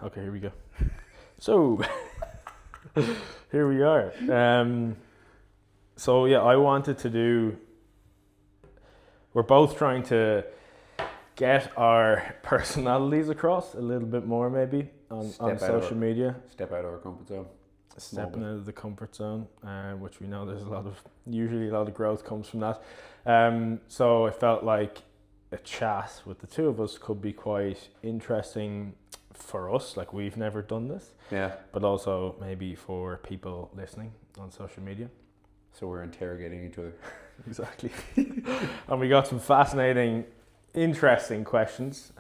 Okay, here we go. So, here we are. So yeah, I wanted to do. We're both trying to get our personalities across a little bit more, maybe on social media. Step out of our comfort zone. Stepping out of the comfort zone, which we know there's usually a lot of growth comes from that. So I felt like a chat with the two of us could be quite interesting for us. Like, we've never done this. Yeah. But also maybe for people listening on social media. So we're interrogating each other. Exactly. And we got some fascinating, interesting questions,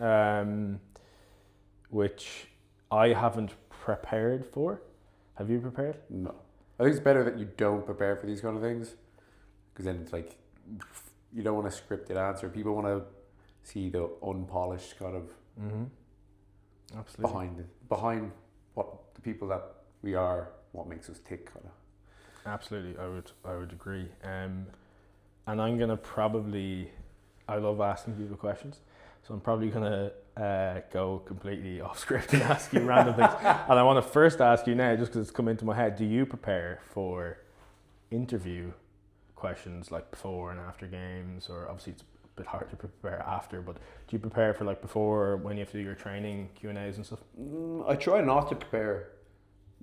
which I haven't prepared for. Have you prepared? No. I think it's better that you don't prepare for these kind of things, because then it's like, you don't want a scripted answer. People want to see the unpolished kind of Absolutely. behind what the people that we are, what makes us tick, kind of. Absolutely, I would agree. And I'm gonna I love asking people questions, so I'm probably gonna go completely off script and ask you random things. And I want to first ask you now, just because it's come into my head, do you prepare for interview questions like before and after games? Or obviously it's a bit hard to prepare after, but do you prepare for like before, when you have to do your training Q&As and stuff? I try not to prepare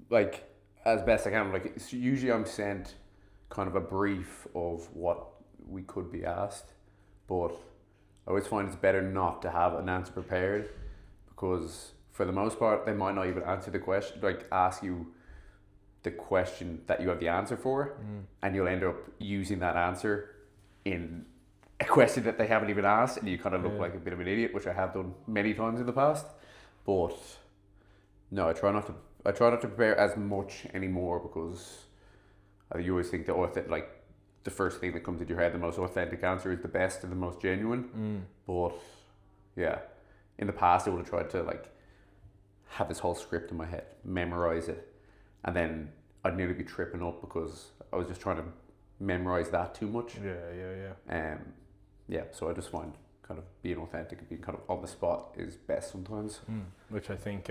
like as best I can. Like, it's usually I'm sent kind of a brief of what we could be asked, but I always find it's better not to have an answer prepared, because for the most part they might not even answer the question, like ask you the question that you have the answer for, and you'll end up using that answer in a question that they haven't even asked, and you kind of look like a bit of an idiot, which I have done many times in the past. But no, I try not to prepare as much anymore, because you always think that like the first thing that comes into your head, the most authentic answer, is the best and the most genuine. But yeah, in the past I would have tried to like have this whole script in my head, memorize it, and then I'd nearly be tripping up because I was just trying to memorize that too much. Yeah. So I just find kind of being authentic and being kind of on the spot is best sometimes. Which I think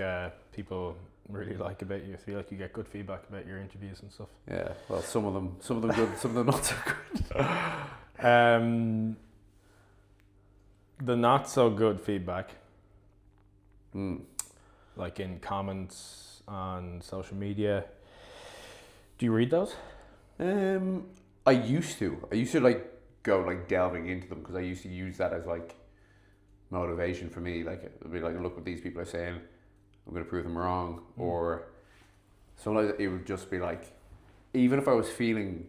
people really like about you. I feel like you get good feedback about your interviews and stuff. Yeah, well, some of them good, some of them not so good. The not so good feedback, like in comments on social media, do you read those? I used to like go like delving into them, because I used to use that as like motivation for me. Like, I'd be like, look what these people are saying, I'm going to prove them wrong. Or sometimes it would just be like, even if I was feeling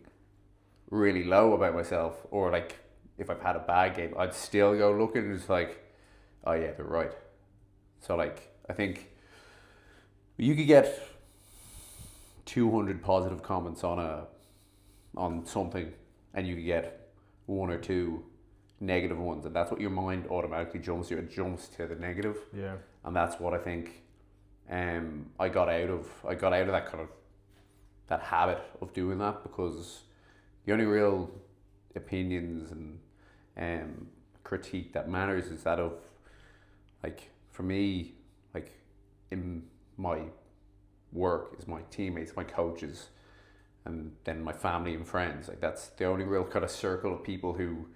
really low about myself, or like if I've had a bad game, I'd still go looking and it's like, oh yeah, they're right. So like, I think you could get 200 positive comments on something, and you could get one or two negative ones, and that's what your mind automatically jumps to. It jumps to the negative. Yeah. And that's what I think I got out of that kind of that habit of doing that, because the only real opinions and critique that matters is that of, like, for me, like, in my work is my teammates, my coaches, and then my family and friends. Like, that's the only real kind of circle of people who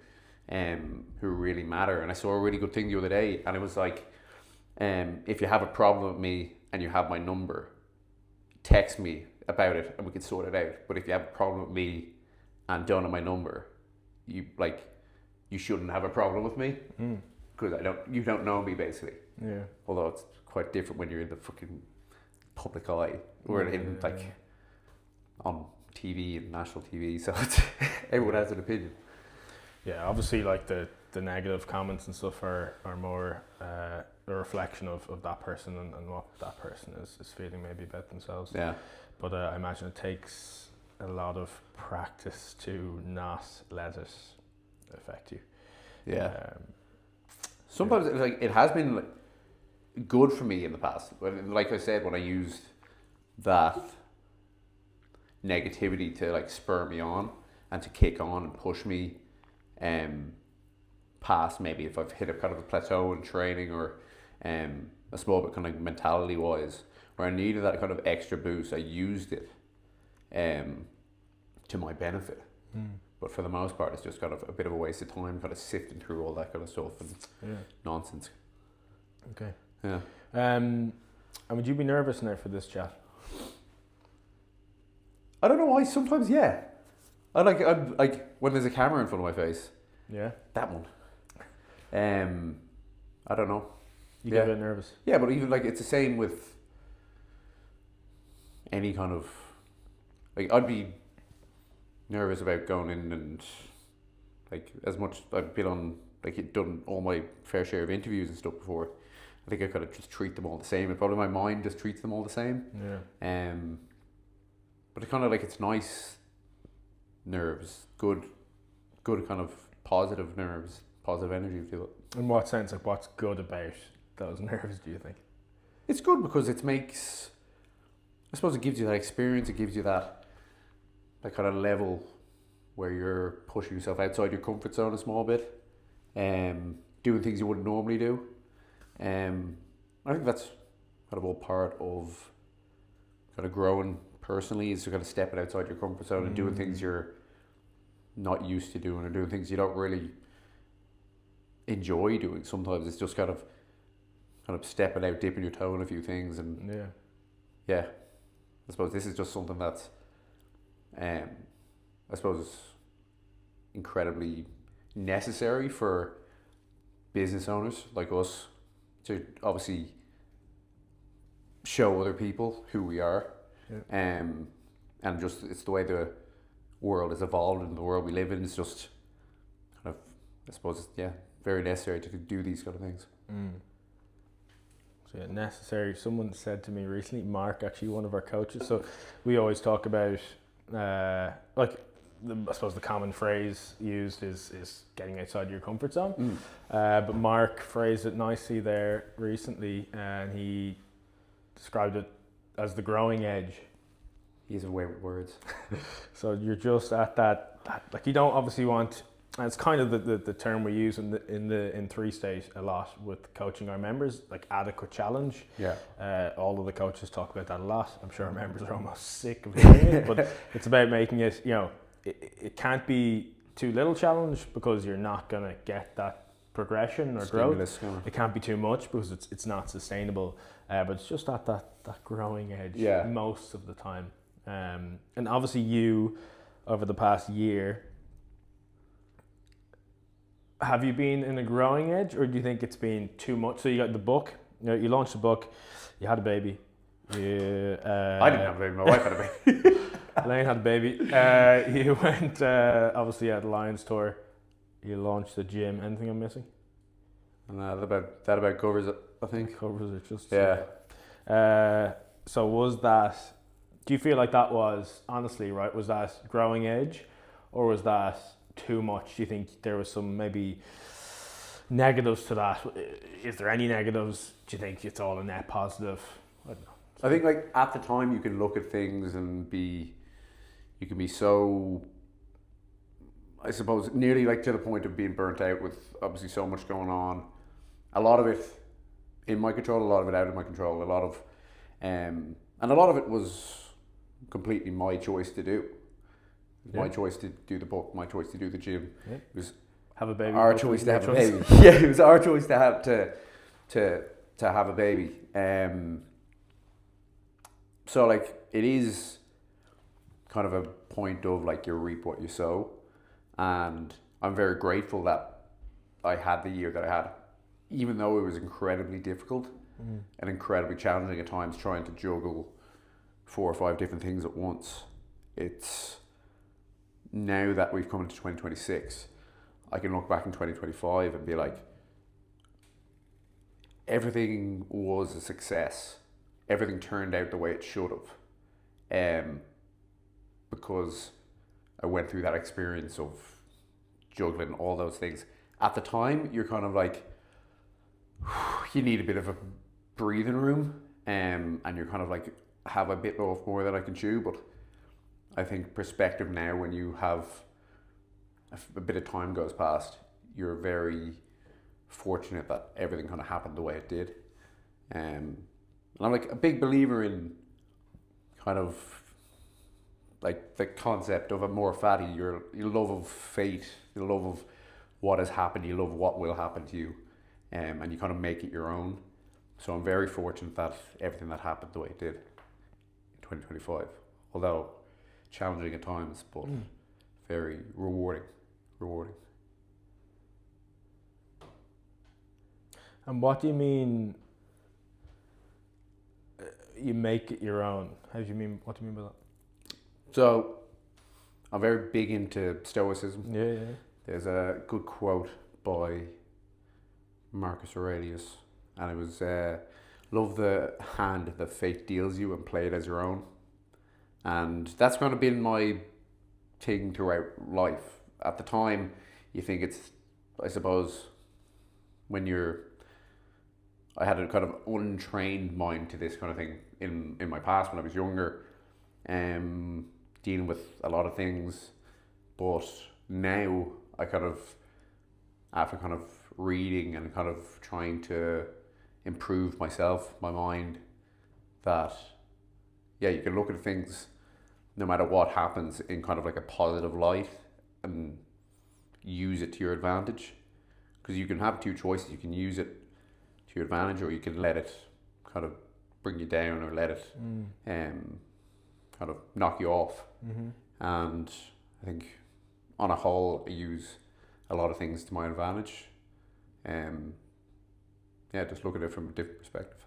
really matter. And I saw a really good thing the other day, and it was like, if you have a problem with me and you have my number, text me about it and we can sort it out. But if you have a problem with me and don't have my number, you shouldn't have a problem with me, because you don't know me, basically. Yeah. Although it's quite different when you're in the fucking public eye, or on TV and national TV, so everyone has an opinion. Yeah, obviously, like the negative comments and stuff are more a reflection of that person and what that person is feeling maybe about themselves. Yeah. But I imagine it takes a lot of practice to not let it affect you. Yeah. Sometimes it's like, it has been like good for me in the past. Like I said, when I used that negativity to like spur me on and to kick on and push me past, maybe if I've hit a kind of a plateau in training, or a small bit kind of mentality wise, where I needed that kind of extra boost. I used it to my benefit. But for the most part, it's just kind of a bit of a waste of time, kind of sifting through all that kind of stuff and nonsense. Okay. Yeah. And would you be nervous now for this chat? I don't know why. Sometimes, yeah. I like when there's a camera in front of my face. Yeah. That one. I don't know. You get a bit nervous. Yeah, but even like it's the same with any kind of like I'd be nervous about going in and like as much I've been on like done all my fair share of interviews and stuff before. I think I kind of just treat them all the same. And probably my mind just treats them all the same. Yeah. But it's kind of like it's nice nerves, good kind of positive nerves, positive energy, if you will. In what sense? Like, what's good about those nerves, do you think? It's good because it makes, I suppose it gives you that experience, it gives you that kind of level where you're pushing yourself outside your comfort zone a small bit, doing things you wouldn't normally do. I think that's kind of all part of kind of growing personally, is to kind of stepping outside your comfort zone and doing things you're not used to doing, or doing things you don't really enjoy doing. Sometimes it's just kind of stepping out, dipping your toe in a few things, and yeah, I suppose this is just something that's I suppose incredibly necessary for business owners like us to obviously show other people who we are. And just it's the way the world has evolved and the world we live in is just kind of, I suppose, very necessary to do these kind of things. So yeah, necessary. Someone said to me recently, Mark, actually one of our coaches, so we always talk about I suppose the common phrase used is getting outside your comfort zone. But Mark phrased it nicely there recently, and he described it as the growing edge. He's away with words. So you're just at that like you don't obviously want, and it's kind of the term we use in 3-stage a lot with coaching our members, like adequate challenge. All of the coaches talk about that a lot. I'm sure our members are almost sick of hearing it, but it's about making it, it can't be too little challenge because you're not going to get that progression or growth. It can't be too much because it's not sustainable, but it's just at that growing edge most of the time. And obviously you, over the past year, have you been in a growing edge, or do you think it's been too much? So you got the book, you launched the book, you had a baby. I didn't have a baby, my wife had a baby. Elaine had a baby. You went, obviously, at the Lions tour. You launched the gym. Anything I'm missing? And that about covers it, I think. Covers it, just. Yeah. So was that, do you feel like that was, honestly, right, was that growing edge, or was that too much? Do you think there was some maybe negatives to that? Is there any negatives? Do you think it's all a net positive? I don't know. I think like at the time you can look at things and you can be so, I suppose, nearly like to the point of being burnt out with obviously so much going on. A lot of it in my control, a lot of it out of my control, a lot of, and a lot of it was completely my choice to do. My choice to do the book, my choice to do the gym. It was have a baby. Our choice to have a baby. Yeah, it was our choice to have to have a baby. So like it is kind of a point of like you reap what you sow, and I'm very grateful that I had the year that I had, even though it was incredibly difficult and incredibly challenging at times, trying to juggle 4 or 5 different things at once. It's now that we've come into 2026, I can look back in 2025 and be like, everything was a success. Everything turned out the way it should have, because I went through that experience of juggling all those things. At the time, you're kind of like, you need a bit of a breathing room, and you're kind of like, have a bit of more that I can chew. But I think perspective now, when you have a bit of time goes past, you're very fortunate that everything kind of happened the way it did. And I'm like a big believer in kind of like the concept of a more fatty, your love of fate, your love of what has happened, you love what will happen to you, and you kind of make it your own. So I'm very fortunate that everything that happened the way it did in 2025, although challenging at times, but very rewarding. And what do you mean? You make it your own. How do you mean? What do you mean by that? So I'm very big into Stoicism. Yeah. There's a good quote by Marcus Aurelius, and it was, love the hand that fate deals you and play it as your own. And that's kind of been my thing throughout life. At the time, you think it's, I suppose, I had a kind of untrained mind to this kind of thing in my past when I was younger, dealing with a lot of things. But now I kind of, after kind of reading and kind of trying to improve myself, my mind, that you can look at things no matter what happens in kind of like a positive light and use it to your advantage. Because you can have two choices. You can use it to your advantage, or you can let it kind of bring you down, or let it kind of knock you off. And I think on a whole, I use a lot of things to my advantage. Just look at it from a different perspective.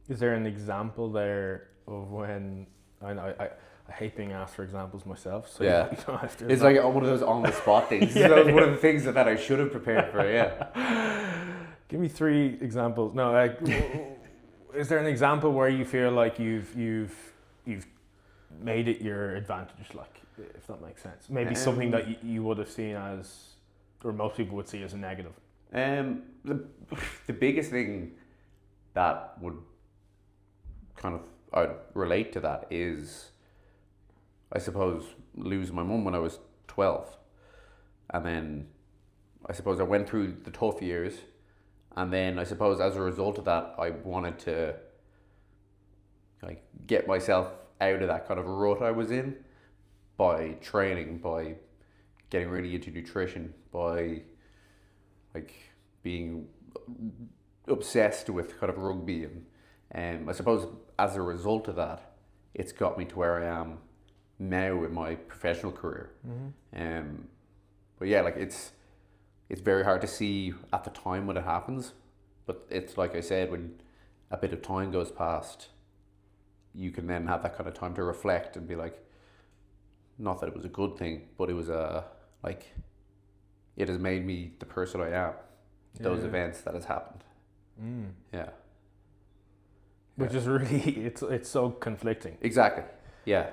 Is there an example there of when I hate being asked for examples myself? So yeah, you don't have to. It's like one of those on the spot things. Yeah. That was one of the things that I should have prepared for. Yeah. Give me 3 examples. No, like, is there an example where you feel like you've made it your advantage, like, if that makes sense? Maybe something that you would have seen as, or most people would see as a negative. The biggest thing that would kind of I'd relate to that is, I suppose, losing my mum when I was 12, and then I suppose I went through the tough years. And then I suppose as a result of that, I wanted to like get myself out of that kind of rut I was in by training, by getting really into nutrition, by like being obsessed with kind of rugby. And I suppose as a result of that, it's got me to where I am now in my professional career. But yeah, like it's very hard to see at the time when it happens, but it's like I said, when a bit of time goes past, you can then have that kind of time to reflect and be like, not that it was a good thing, but it was it has made me the person I am. Those events that has happened. Yeah. Which is really, it's so conflicting. Exactly. Yeah.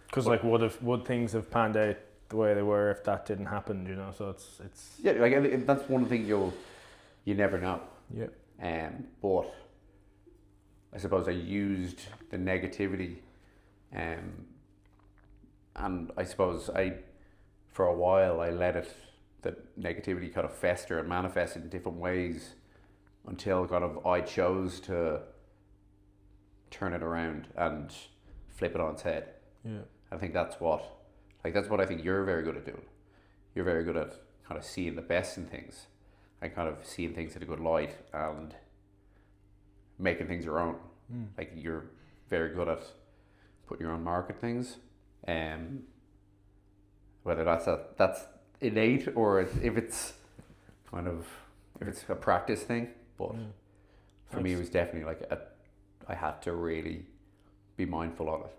Because like, would things have panned out the way they were if that didn't happen, you know? So it's yeah, like that's one thing you never know. Yeah. But I suppose I used the negativity, and I suppose for a while I let the negativity kind of fester and manifest in different ways until kind of I chose to turn it around and flip it on its head. Yeah. I think that's what I think you're very good at doing. You're very good at kind of seeing the best in things and kind of seeing things in a good light and making things your own. Like you're very good at putting your own mark at things. Whether that's innate or if it's a practice thing. But for me, it was definitely like I had to really be mindful of it.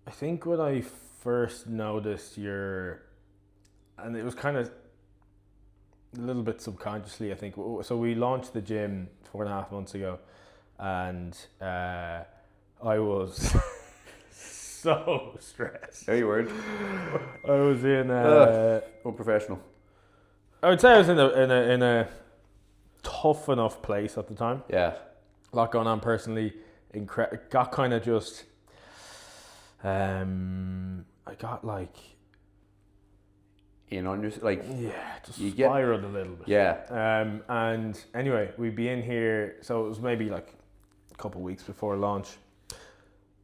I think when I first noticed and it was kind of a little bit subconsciously, I think. So we launched the gym 4.5 months ago, and I was so stressed. No, you weren't. I was in unprofessional. I would say I was in a tough enough place at the time. Yeah. A lot going on personally. Got kind of just. I got like in on your like. Yeah, just you get spiraled a little bit. yeah. And anyway, we'd be in here, so it was maybe like a couple of weeks before launch.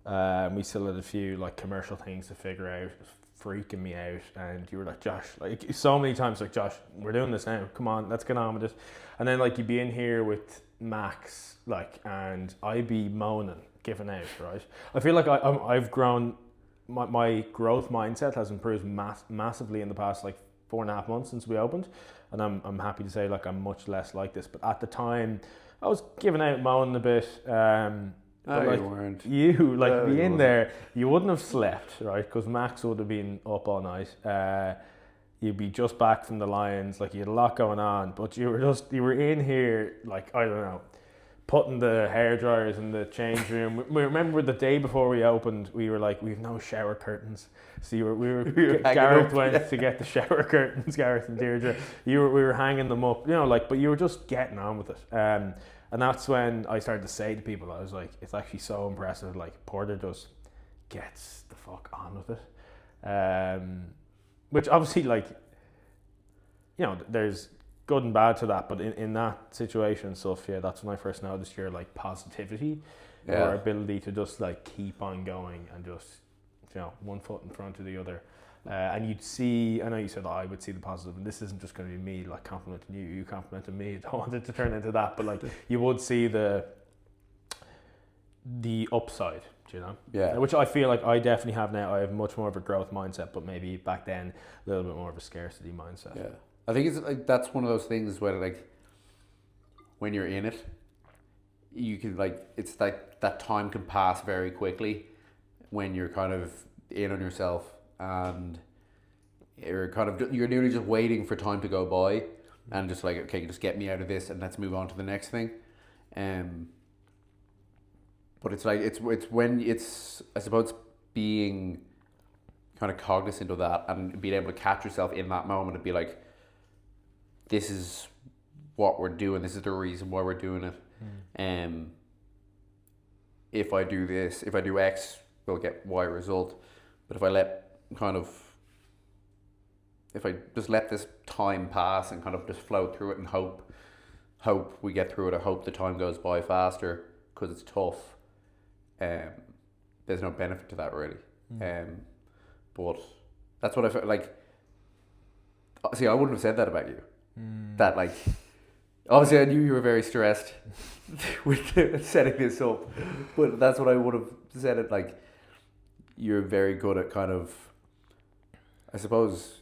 We still had a few like commercial things to figure out. It was freaking me out, and you were like, Josh, like so many times, like, Josh, we're doing this now. Come on, let's get on with this. And then like you'd be in here with Max, like, and I'd be moaning, giving out, right? I feel like I've grown. My growth mindset has improved massively in the past like 4.5 months since we opened, and I'm happy to say like I'm much less like this. But at the time, I was giving out, moaning a bit. But like you weren't. you, like No, be you in wasn't. there, you wouldn't have slept, right? Because Max would have been up all night. You'd be just back from the Lions, like you had a lot going on, but you were in here, like I don't know, putting the hair dryers in the change room. We remember the day before we opened, we were like, we've no shower curtains. So we were Gareth up, went to get the shower curtains, Gareth and Deirdre. We were hanging them up, you know, like, but you were just getting on with it. And that's when I started to say to people, I was like, it's actually so impressive. Like Porter just gets the fuck on with it. Which obviously, like, you know, there's good and bad to that, but in that situation and stuff, yeah, that's when I first noticed your like positivity or ability to just like keep on going and just, you know, one foot in front of the other. And you'd see, I know you said I would see the positive, and this isn't just going to be me like complimenting you complimenting me. I don't want it to turn into that, but like you would see the upside, you know? Yeah. Which I feel like I definitely have now. I have much more of a growth mindset, but maybe back then a little bit more of a scarcity mindset. Yeah. I think it's like that's one of those things where like when you're in it, you can like it's like that time can pass very quickly when you're kind of in on yourself and you're nearly just waiting for time to go by and just like, okay, just get me out of this and let's move on to the next thing. But it's like it's when it's I suppose being kind of cognizant of that and being able to catch yourself in that moment and be like, this is what we're doing, this is the reason why we're doing it. If I do this, if I do X, we'll get Y result. But if I just let this time pass and kind of just float through it and hope we get through it, or hope the time goes by faster because it's tough, there's no benefit to that really. But that's what I felt like. See, I wouldn't have said that about you. That like, obviously I knew you were very stressed with setting this up, but that's what I would have said it like. You're very good at kind of, I suppose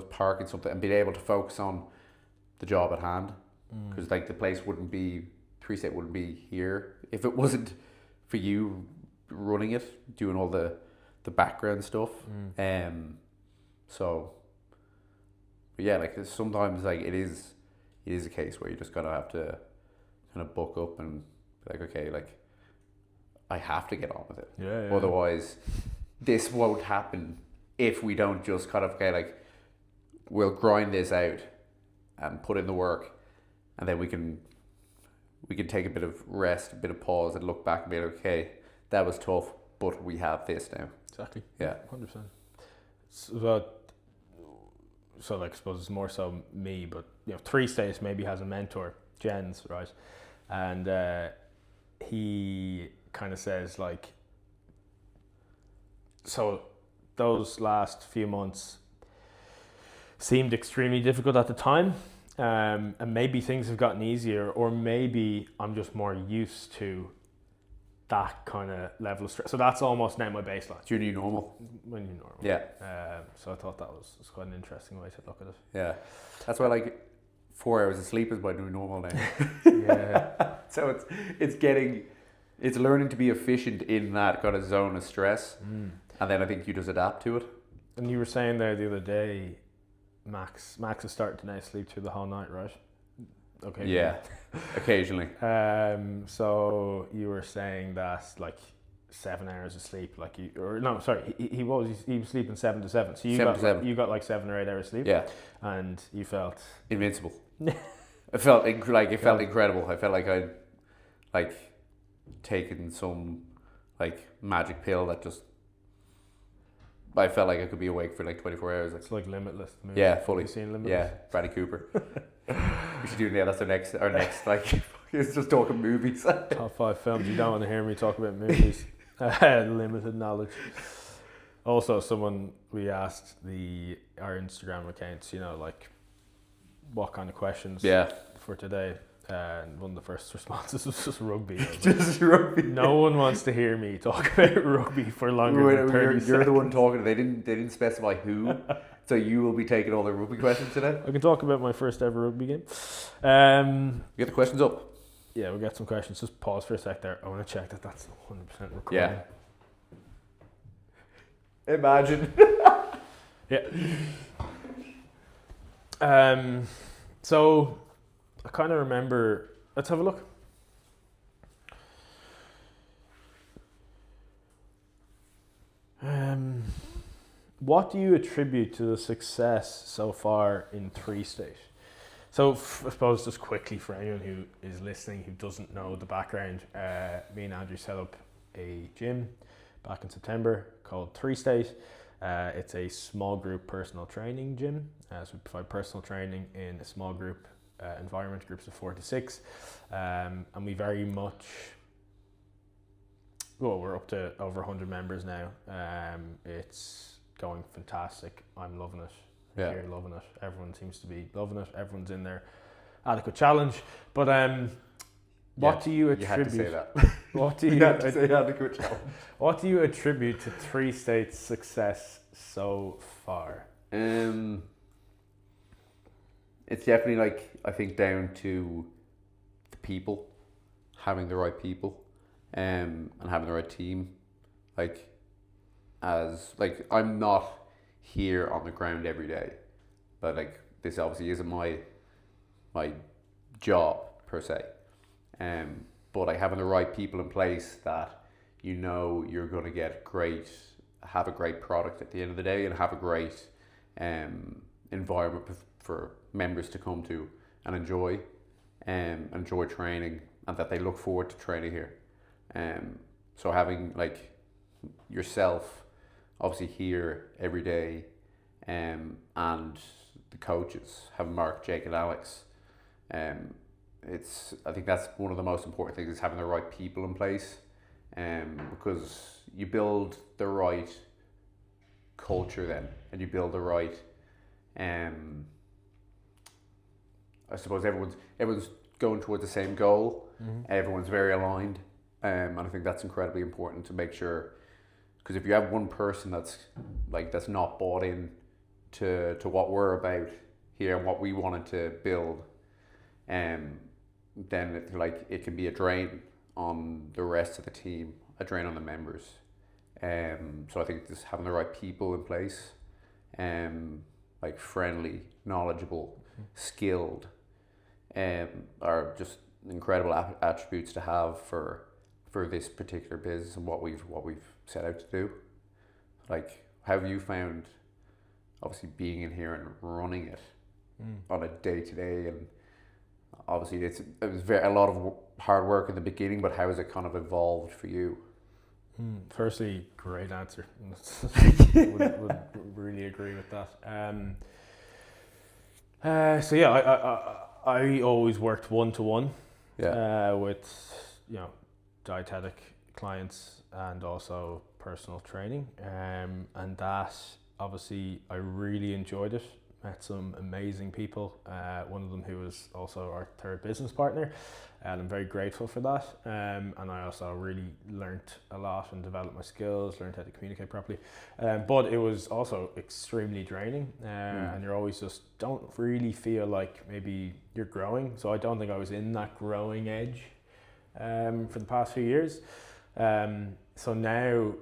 parking something and being able to focus on the job at hand, because like the place wouldn't be, 3State wouldn't be here if it wasn't for you running it, doing all the background stuff. So but yeah, like sometimes like it is a case where you just gotta have to kind of buck up and be like, okay, like I have to get on with it. Yeah. Otherwise, this won't happen if we don't just kind of, okay, like we'll grind this out and put in the work, and then we can take a bit of rest, a bit of pause, and look back and be like, okay, that was tough, but we have this now. Exactly. Yeah. 100%. So like I suppose it's more so me, but you know, 3State maybe has a mentor, Jens, right? And he kind of says like, so those last few months seemed extremely difficult at the time, and maybe things have gotten easier, or maybe I'm just more used to that kind of level of stress. So that's almost now my baseline. It's your new normal. My new normal. Yeah. So I thought that was quite an interesting way to look at it. Yeah. That's why like 4 hours of sleep is my new normal now. Yeah. So it's learning to be efficient in that kind of zone of stress. And then I think you just adapt to it. And you were saying there the other day, Max is starting to now sleep through the whole night, right? Okay. Yeah, occasionally. So you were saying that like 7 hours of sleep, like he was sleeping 7 to 7. So you got like 7 or 8 hours sleep. Yeah. And you felt invincible. It felt incredible. I felt like I'd like taken some like magic pill that just I felt like I could be awake for like 24 hours. Like, It's like Limitless. The movie. yeah, Have fully. you seen Limitless? Yeah, Bradley Cooper. We should do that's our next like it's just talking movies. Top 5 films you don't want to hear me talk about movies. Limited knowledge. Also, we asked our Instagram accounts, like what kind of questions for today. And one of the first responses was just rugby. Just rugby. No one wants to hear me talk about rugby for longer than 30 seconds. You're the one talking. They didn't specify who. So you will be taking all the rugby questions today? I can talk about my first ever rugby game. Get the questions up. Yeah, we'll get some questions. Just pause for a sec there. I want to check that that's 100% recording. Yeah. Imagine. Yeah. So I kind of remember. Let's have a look. What do you attribute to the success so far in 3-state? So I suppose just quickly for anyone who is listening who doesn't know the background, me and Andrew set up a gym back in September called 3-state. It's a small group personal training gym. So we provide personal training in a small group environment, groups of 4 to 6. And we very much, we're up to over 100 members now. It's going fantastic. I'm loving it. Yeah. You're loving it. Everyone seems to be loving it. Everyone's in their adequate challenge. But what do you attribute? You had to say that. What do you had to say adequate challenge. What do you attribute to 3-state's success so far? It's definitely I think down to the people, having the right people, and having the right team. I'm not here on the ground every day, but this obviously isn't my job per se. But having the right people in place that you're going to have a great product at the end of the day, and have a great environment for members to come to and enjoy training, and that they look forward to training here. So having yourself obviously here every day, and the coaches, have Mark, Jake, and Alex. I think that's one of the most important things, is having the right people in place, because you build the right culture then, and you build the right. I suppose everyone's going towards the same goal. Mm-hmm. Everyone's very aligned, and I think that's incredibly important to make sure. Because if you have one person that's not bought in to what we're about here and what we wanted to build, then it can be a drain on the rest of the team, a drain on the members. So I think just having the right people in place, friendly, knowledgeable, skilled, are just incredible attributes to have for this particular business and what we've set out to do. How have you found, obviously, being in here and running it on a day-to-day? And obviously it was a lot of hard work in the beginning, but how has it kind of evolved for you? Firstly, great answer. would really agree with that. I always worked one-to-one with dietetic clients and also personal training, and that obviously I really enjoyed it. Met some amazing people, one of them who was also our third business partner, and I'm very grateful for that. And I also really learnt a lot and developed my skills, learned how to communicate properly. But it was also extremely draining, and you're always just don't really feel like maybe you're growing. So I don't think I was in that growing edge for the past few years. So now,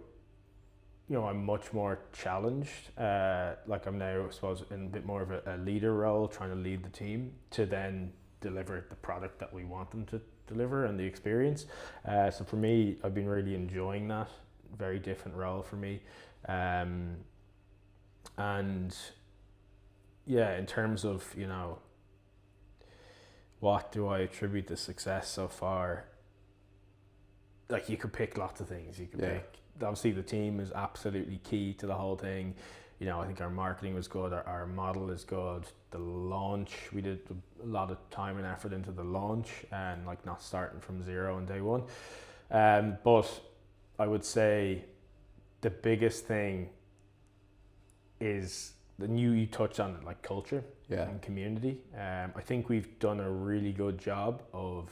I'm much more challenged. I'm now, I suppose, in a bit more of a leader role, trying to lead the team to then deliver the product that we want them to deliver and the experience. So for me, I've been really enjoying that. Very different role for me. And yeah, in terms of, what do I attribute the success so far? like you could pick lots of things. You could Yeah. pick, obviously the team is absolutely key to the whole thing. You know, I think our marketing was good, our model is good. The launch, we did a lot of time and effort into the launch, and like not starting from zero on day one. But I would say the biggest thing is you touched on it, like culture Yeah. and community. I think we've done a really good job of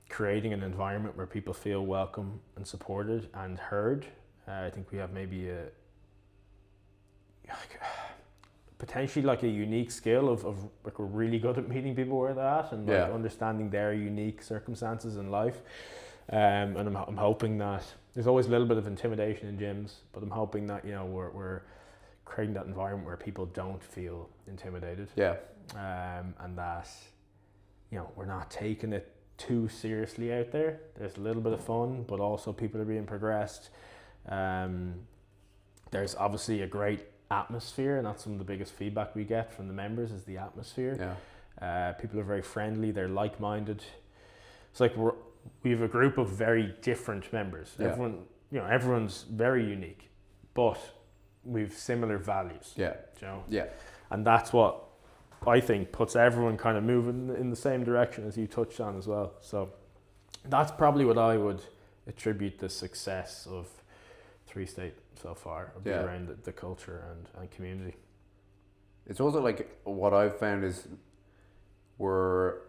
creating an environment where people feel welcome and supported and heard. I think we have maybe potentially like a unique skill of like we're really good at meeting people where they're at and like understanding their unique circumstances in life. And I'm hoping that there's always a little bit of intimidation in gyms, but I'm hoping that, you know, we're creating that environment where people don't feel intimidated. Yeah. And that, you know, we're not taking it too seriously out there. There's a little bit of fun, but also people are being progressed. There's obviously a great atmosphere, and that's some of the biggest feedback we get from the members is the atmosphere. Yeah. People are very friendly, they're like-minded. It's like we have a group of very different members. Yeah. Everyone's very unique, but we've similar values. Yeah. You know? Yeah. And that's what I think puts everyone kind of moving in the same direction as you touched on as well. So that's probably what I would attribute the success of Three State so far, around the culture and community. It's also like what I've found is where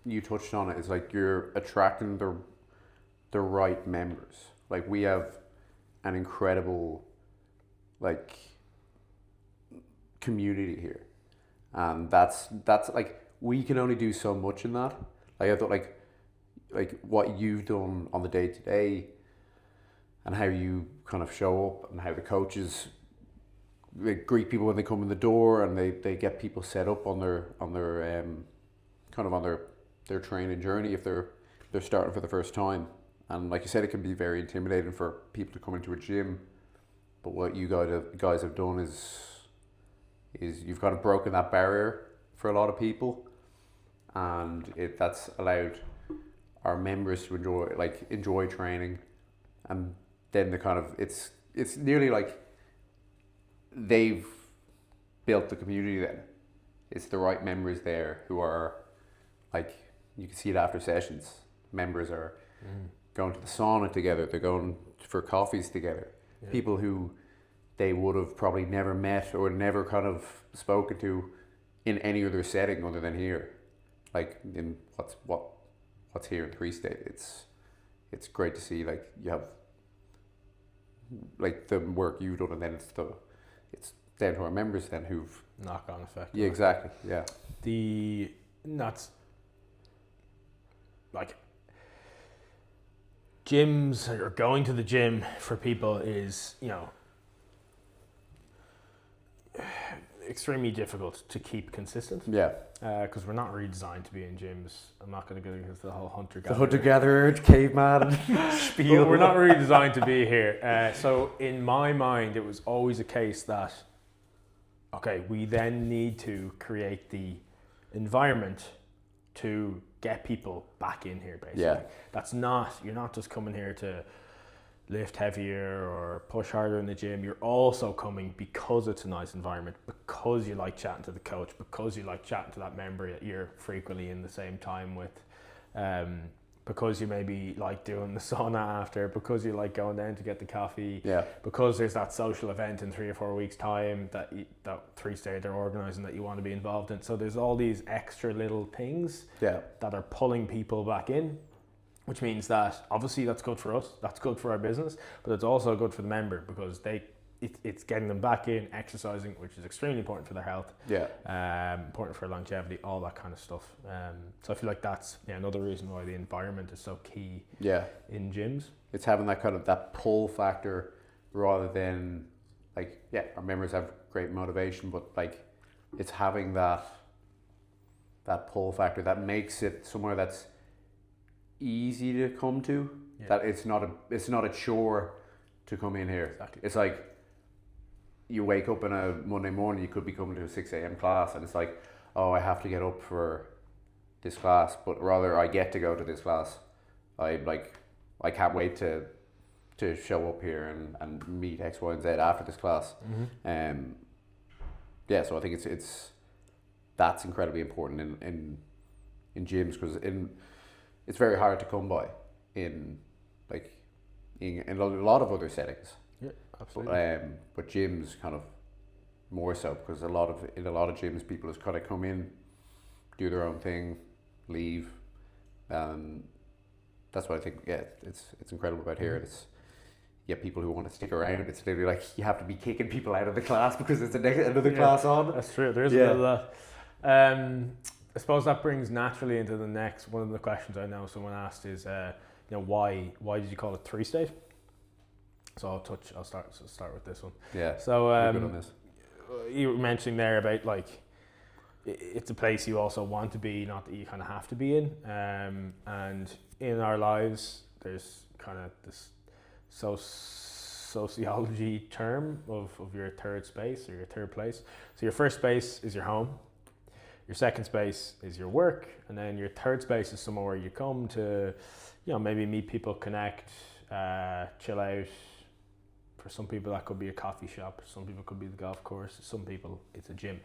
you touched on it is like you're attracting the right members. Like we have an incredible like community here, and that's like we can only do so much in that. Like I thought like what you've done on the day to day and how you kind of show up and how the coaches they greet people when they come in the door and they get people set up on their kind of on their training journey if they're starting for the first time. And like you said, it can be very intimidating for people to come into a gym, but what you guys have done is you've kind of broken that barrier for a lot of people, and that's allowed our members to enjoy training, and then the kind of it's nearly like they've built the community. Then it's the right members there who are like, you can see it after sessions. Members are going to the sauna together, they're going for coffees together. Yeah. People who they would have probably never met or never kind of spoken to in any other setting other than here. Like in what's here in Three State. It's great to see like you have like the work you've done, and then it's down to our members then who've knock-on effect. Yeah, exactly. Yeah. That's like gyms or going to the gym for people is, you know, extremely difficult to keep consistent. Yeah. Because we're not really designed to be in gyms. I'm not going to go into the whole hunter-gatherer. The hunter-gatherer, caveman spiel. But we're not really designed to be here. So in my mind, it was always a case that, okay, we then need to create the environment to get people back in here, basically. Yeah. You're not just coming here to lift heavier or push harder in the gym. You're also coming because it's a nice environment, because you like chatting to the coach, because you like chatting to that member that you're frequently in the same time with, because you maybe like doing the sauna after, because you like going down to get the coffee, because there's that social event in 3 or 4 weeks time that Three State are organising that you want to be involved in. So there's all these extra little things that are pulling people back in, which means that obviously that's good for us, that's good for our business, but it's also good for the member because it's getting them back in, exercising, which is extremely important for their health, important for longevity, all that kind of stuff. So I feel like that's another reason why the environment is so key in gyms. It's having that kind of that pull factor rather than like, our members have great motivation, but like it's having that pull factor that makes it somewhere that's easy to come to, that it's not a chore to come in here. Exactly. It's like you wake up on a Monday morning, you could be coming to a 6 a.m. class and it's like, oh, I have to get up for this class, but rather I get to go to this class. I can't wait to show up here and meet X, Y, and Z after this class. Yeah, so I think it's that's incredibly important in gyms, because it's very hard to come by in a lot of other settings. Yeah, absolutely. But gyms kind of more so, because in a lot of gyms people just kind of come in, do their own thing, leave, and that's what I think. Yeah, it's incredible about here. It's people who want to stick around. It's literally like you have to be kicking people out of the class because it's another class on. That's true. There is a bit of that. I suppose that brings naturally into the next one of the questions I know someone asked is, why did you call it 3-state? So I'll start with this one. Yeah. So you're good on this. You were mentioning there about like it's a place you also want to be, not that you kind of have to be in. And in our lives, there's kind of this sociology term of your third space or your third place. So your first space is your home. Your second space is your work, and then your third space is somewhere where you come to, maybe meet people, connect, chill out. For some people that could be a coffee shop, some people could be the golf course, some people it's a gym.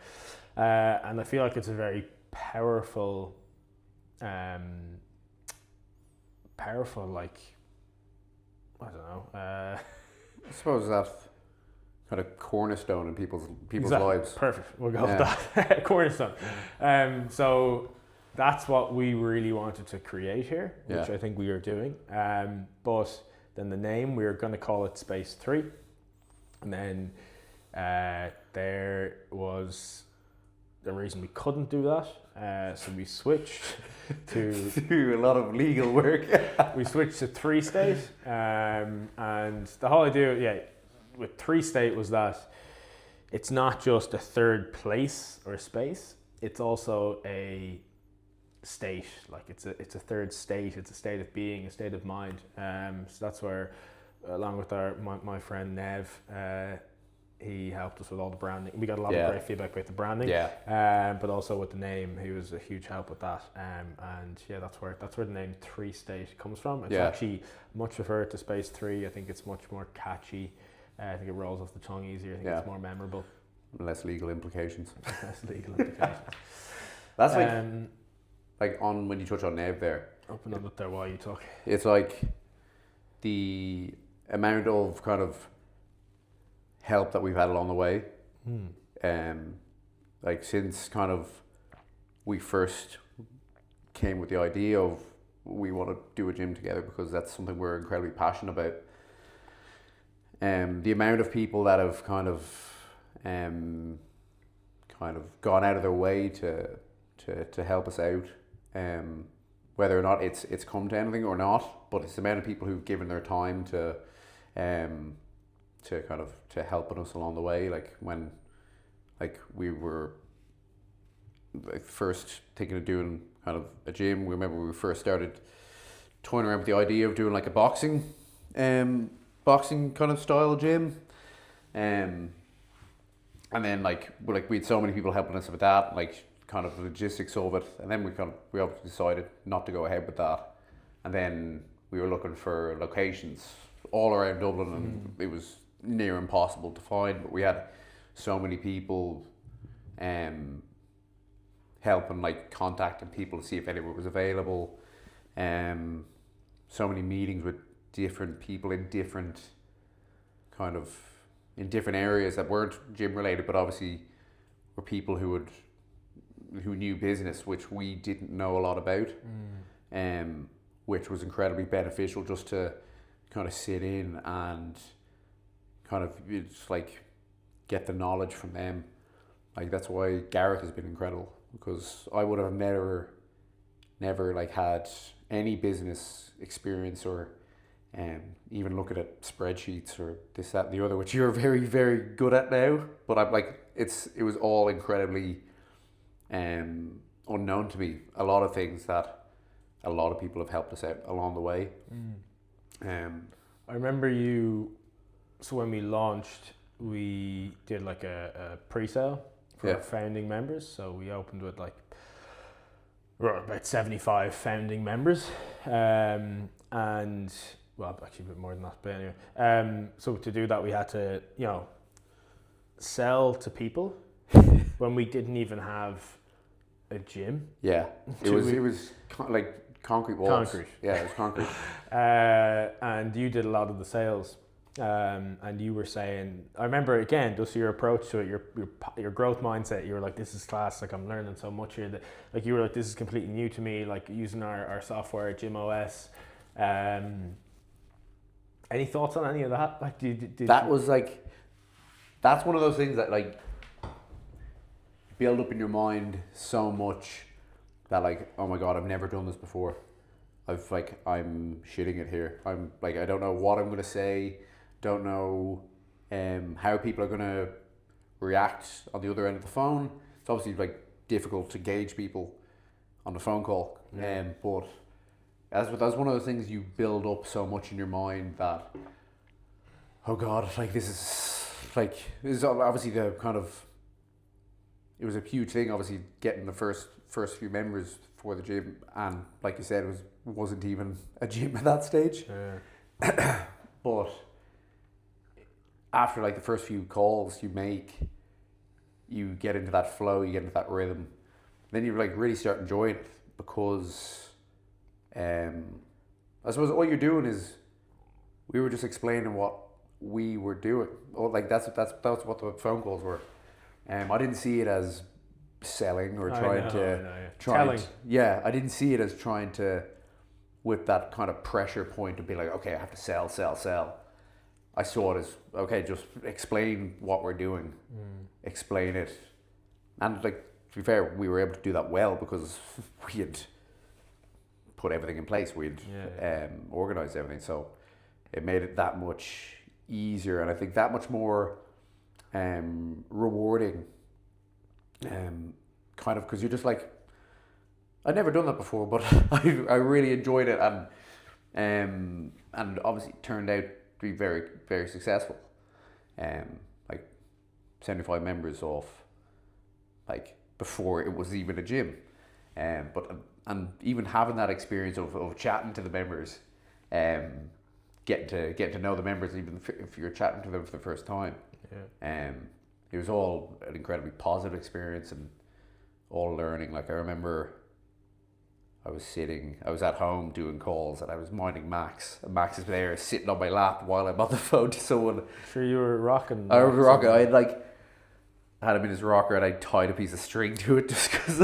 And I feel like it's a very powerful like, I don't know. I suppose that kind of cornerstone in people's exactly. lives. Perfect. We'll go with that. Cornerstone. So that's what we really wanted to create here, which I think we are doing. But then the name, we were going to call it Space 3. And then there was the reason we couldn't do that. So we switched to... do a lot of legal work. We switched to 3-state. And the whole idea, with 3-state was that it's not just a third place or space. It's also a state, like it's a third state. It's a state of being, a state of mind. So that's where, along with my friend Nev, he helped us with all the branding. We got a lot of great feedback about the branding. But also with the name, he was a huge help with that. And that's where the name 3-state comes from. It's actually much preferred to Space 3. I think it's much more catchy. I think it rolls off the tongue easier. I think it's more memorable. Less legal implications. That's like on when you touch on Nev there. Open up there while you talk. It's like the amount of kind of help that we've had along the way. Like since kind of we first came with the idea of we want to do a gym together because that's something we're incredibly passionate about. The amount of people that have kind of gone out of their way to help us out, whether or not it's come to anything or not, but it's the amount of people who've given their time to helping us along the way. Like when we were first thinking of doing kind of a gym, we remember we first started toying around with the idea of doing like a boxing kind of style gym, and then we had so many people helping us with that, like kind of the logistics of it, and then we obviously decided not to go ahead with that, and then we were looking for locations all around Dublin, and it was near impossible to find, but we had so many people helping, like contacting people to see if anyone was available, so many meetings with different people in different areas that weren't gym related, but obviously were people who knew business, which we didn't know a lot about, which was incredibly beneficial just to kind of sit in and kind of just like get the knowledge from them. Like that's why Gareth has been incredible, because I would have never like had any business experience or even looking at spreadsheets or this, that, and the other, which you're very, very good at now. But I'm like, it was all incredibly unknown to me. A lot of things that a lot of people have helped us out along the way. I remember so when we launched, we did like a pre-sale for our founding members. So we opened with like we're about 75 founding members, and well, actually a bit more than that, but anyway. So to do that, we had to, sell to people when we didn't even have a gym. Yeah, it was like concrete walls. Concrete. Yeah, it was concrete. And you did a lot of the sales. And you were saying, I remember again, just your approach to it, your growth mindset. You were like, "This is class. Like I'm learning so much here. That like you were like, this is completely new to me. Like using our software, Gym OS." Any thoughts on any of that? Like, that's one of those things that like build up in your mind so much that like, oh my god, I've never done this before. I'm shitting it here. I'm like, I don't know what I'm gonna say. Don't know how people are going to react on the other end of the phone. It's obviously like difficult to gauge people on the phone call. Yeah. But that's one of those things you build up so much in your mind that, oh God, like this is obviously the kind of, it was a huge thing, obviously getting the first few members for the gym, and like you said, wasn't even a gym at that stage. Yeah. But after like the first few calls you make, you get into that flow, you get into that rhythm, then you like really start enjoying it, because I suppose all you're doing is, we were just explaining what we were doing, or like that's what the phone calls were. I didn't see it as selling or I didn't see it as trying to, with that kind of pressure point to be like, okay, I have to sell. I saw it as, okay, just explain what we're doing, explain it. And like, to be fair, we were able to do that well because we had put everything in place. We'd organised everything. So it made it that much easier, and I think that much more rewarding, kind of, because you're just like, I'd never done that before, but I really enjoyed it, and obviously it turned out to be very, very successful. Like 75 members off, like before it was even a gym, but even having that experience of chatting to the members, getting to know the members, even if you're chatting to them for the first time. Yeah. It was all an incredibly positive experience and all learning. Like I remember I was at home doing calls, and I was minding Max, and Max is there sitting on my lap while I'm on the phone to someone. Sure, you were rocking. I was rocking. I had him in his rocker, and I tied a piece of string to it just because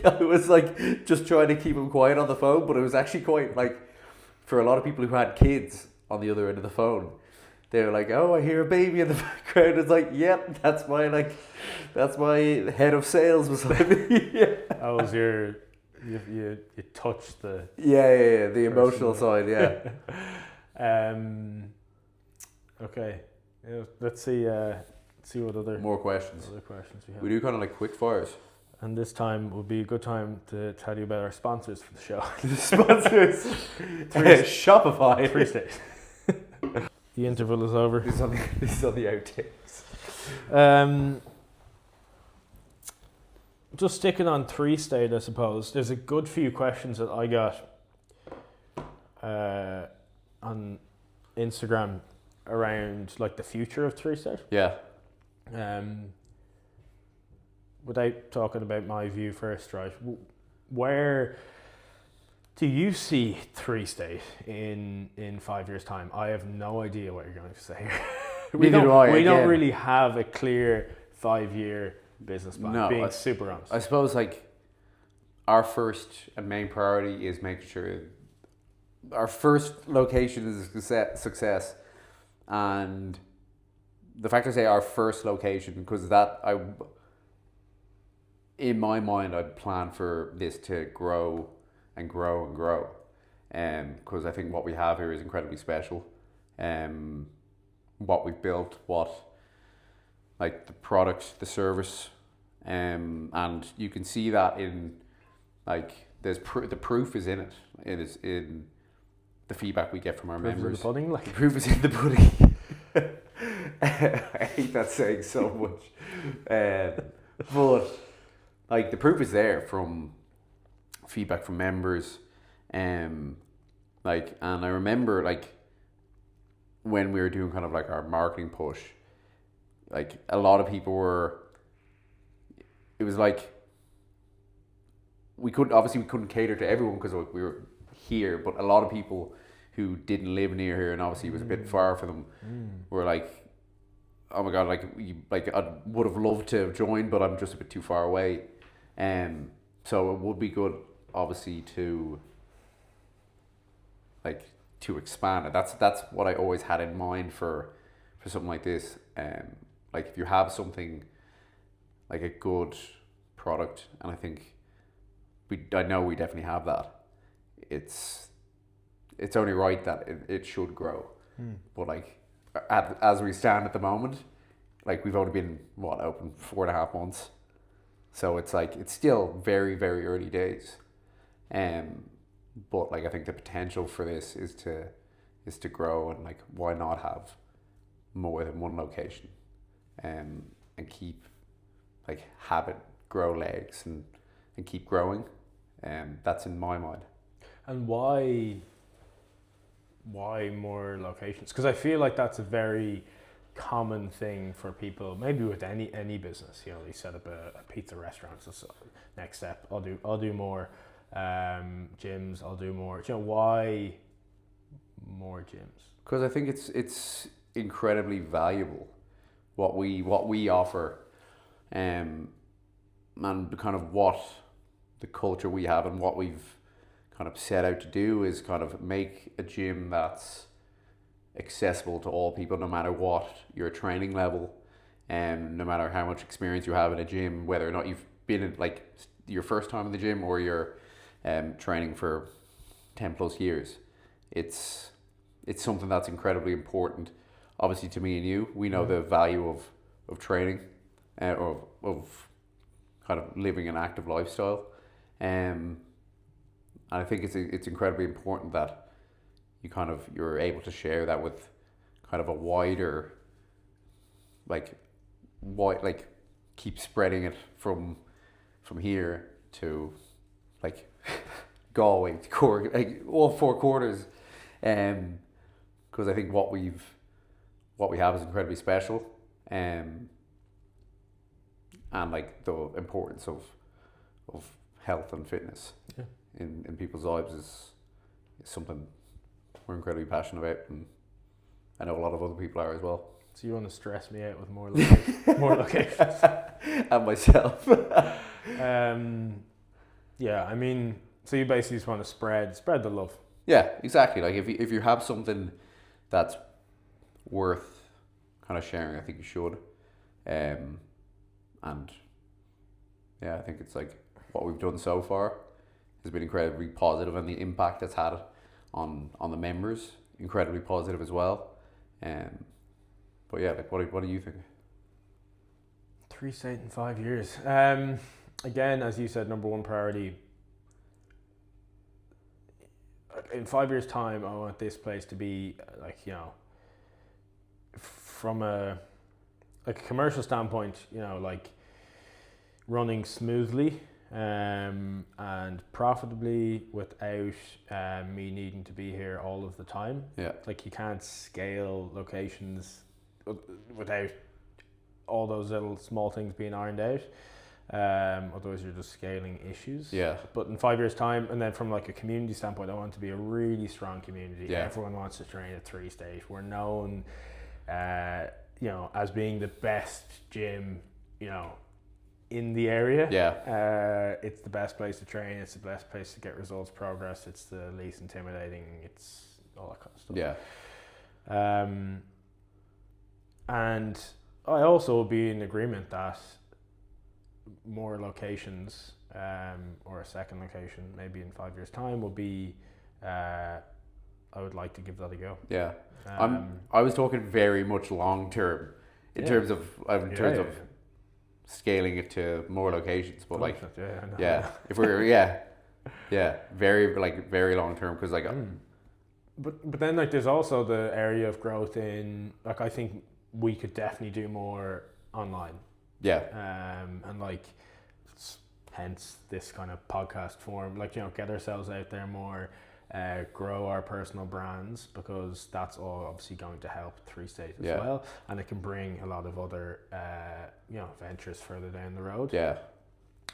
I was like just trying to keep him quiet on the phone. But it was actually quite like, for a lot of people who had kids on the other end of the phone, they were like, "Oh, I hear a baby in the background." It's like, "Yep, that's my head of sales beside me." Yeah. That was your. You touched the the emotional side, okay, let's see what other questions we have. We do kind of like quick fires, and this time would be a good time to tell you about our sponsors for the show. The sponsors, Shopify, 3 State. The interval is over. This is on the outtakes. Just sticking on 3 State, I suppose. There's a good few questions that I got on Instagram around like the future of 3 State. Yeah. Without talking about my view first, right? Where do you see 3 State in 5 years' time? I have no idea what you're going to say here. We don't really have a clear 5-year business plan, being super honest. I suppose like our first and main priority is making sure our first location is a success, and the fact I say our first location, because in my mind I'd plan for this to grow and grow and grow, because I think what we have here is incredibly special, what we've built, like the product, the service, and you can see that in like the proof is in it. It is in the feedback we get from our members. The pudding, like. The proof is in the pudding. I hate that saying so much, but like the proof is there from feedback from members, like, and I remember like when we were doing kind of like our marketing push, like a lot of people were. It was like we couldn't cater to everyone because we were here, but a lot of people who didn't live near here and obviously it was a bit far for them were like, oh my god, like I would have loved to have joined, but I'm just a bit too far away. So it would be good, obviously, to expand it. That's what I always had in mind for something like this. Like if you have something like a good product, and I think I know we definitely have that. It's only right that it should grow, but like as we stand at the moment, like we've only been open 4.5 months, so it's like it's still very very early days, but like I think the potential for this is to grow, and like why not have more than one location, and keep have it grow legs and keep growing, and that's in my mind. And why more locations? Because I feel like that's a very common thing for people, maybe with any business. You know, you set up a pizza restaurant, so next step, I'll do more gyms, I'll do more. You know, why more gyms? Because I think it's incredibly valuable what we offer, and kind of what the culture we have and what we've kind of set out to do is kind of make a gym that's accessible to all people, no matter what your training level, and no matter how much experience you have in a gym, whether or not you've been in like your first time in the gym or you're training for 10 plus years. It's something that's incredibly important, obviously, to me and you. We know the value of training, or of kind of living an active lifestyle, and I think it's incredibly important that you're able to share that with kind of a wider, keep spreading it from here to like Galway to Cork, like all 4 quarters, because I think what we have is incredibly special, and like the importance of health and fitness in people's lives is something we're incredibly passionate about, and I know a lot of other people are as well. So you want to stress me out with more locations? And myself. Yeah, I mean, so you basically just want to spread the love. Yeah, exactly. Like if you have something that's worth kind of sharing, I think you should. And yeah, I think it's like what we've done so far has been incredibly positive, and the impact it's had on the members, incredibly positive as well. But yeah, like what do you think? 3 state in 5 years. Again, as you said, number one priority. In 5 years' time, I want this place to be like, you know, from a commercial standpoint, you know, like running smoothly and profitably without me needing to be here all of the time. Yeah. Like you can't scale locations without all those little small things being ironed out. Otherwise you're just scaling issues. Yeah. But in 5 years' time, and then from like a community standpoint, I want it to be a really strong community. Yeah. Everyone wants to train at 3 State. We're known, you know, as being the best gym, you know, in the area. Yeah. It's the best place to train. It's the best place to get results, progress. It's the least intimidating. It's all that kind of stuff. Yeah. And I also will be in agreement that more locations, or a second location, maybe in 5 years' time, will be. I would like to give that a go. Yeah. I was talking very much long term in terms of scaling it to more locations, but like if we're very long term, because like but then like there's also the area of growth in, like, I think we could definitely do more online. Yeah. And like hence this kind of podcast form, like, you know, get ourselves out there more, grow our personal brands, because that's all obviously going to help Three State as well, and it can bring a lot of other you know, ventures further down the road.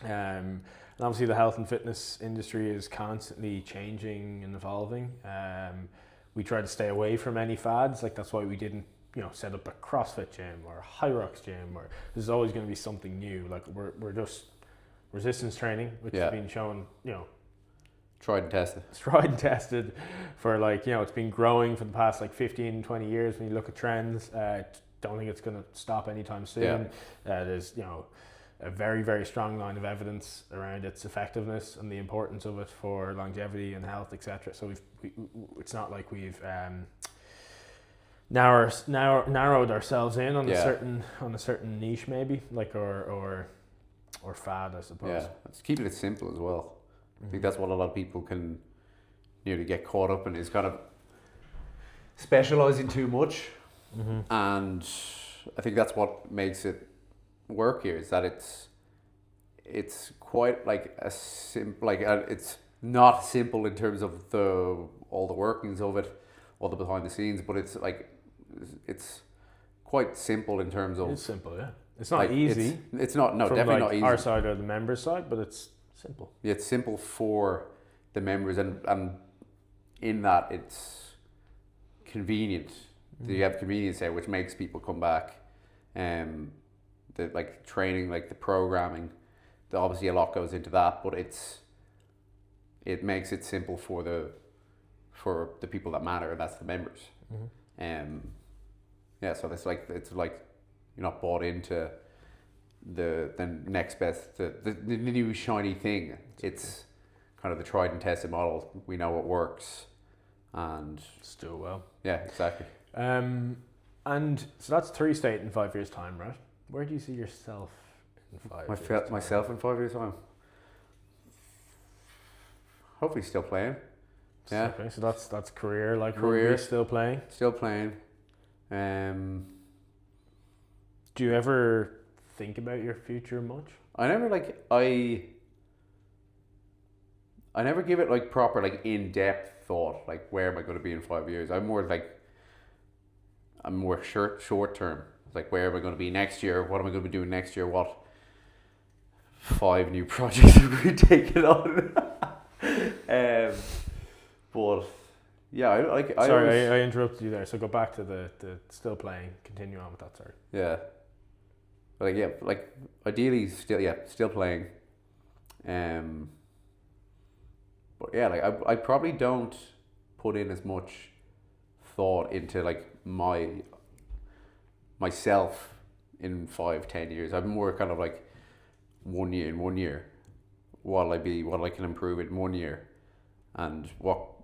And obviously the health and fitness industry is constantly changing and evolving. We try to stay away from any fads, like that's why we didn't, you know, set up a CrossFit gym or a High Rocks gym, or there's always going to be something new. Like we're just resistance training, which has been shown, you know, tried and tested for, like, you know, it's been growing for the past like 15, 20 years when you look at trends. Don't think it's going to stop anytime soon. There's, you know, a very, very strong line of evidence around its effectiveness and the importance of it for longevity and health, etc. So it's not like we've narrowed ourselves in on a certain niche, maybe, like or fad, I suppose. Yeah, it's keeping it simple as well. I think that's what a lot of people can nearly get caught up in, is kind of specialising too much. And I think that's what makes it work here, is that it's quite like a simple, like it's not simple in terms of all the workings of it, all the behind the scenes, but it's like it's quite simple in terms of, it's simple, it's not like, easy, it's not, no, from definitely like not easy, our side or the members' side, but it's simple. It's simple for the members, and in that it's convenient. You have convenience there, which makes people come back. The like training, like the programming, obviously a lot goes into that, but it makes it simple for the people that matter, and that's the members. So it's like you're not bought into the next best, the new shiny thing. It's kind of the tried and tested model. We know it works, and still well. Yeah, exactly. And so that's Three State in 5 years' time, right? Where do you see yourself in 5 years' time? Myself in 5 years' time? Hopefully still playing. Yeah. Okay, so that's career, like career. Rugby, still playing? Still playing. Do you ever think about your future much? I never give it like proper, like in-depth thought, like where am I going to be in 5 years. I'm more short term. Like, where am I going to be next year? What am I going to be doing next year? What 5 new projects are we taking on? But yeah, I interrupted you there. So go back to the still playing. Continue on with that. Sorry. Yeah. Like ideally still playing. But yeah, like I probably don't put in as much thought into like myself in 5-10 years. I'm more kind of like 1 year, what I can improve in 1 year, and how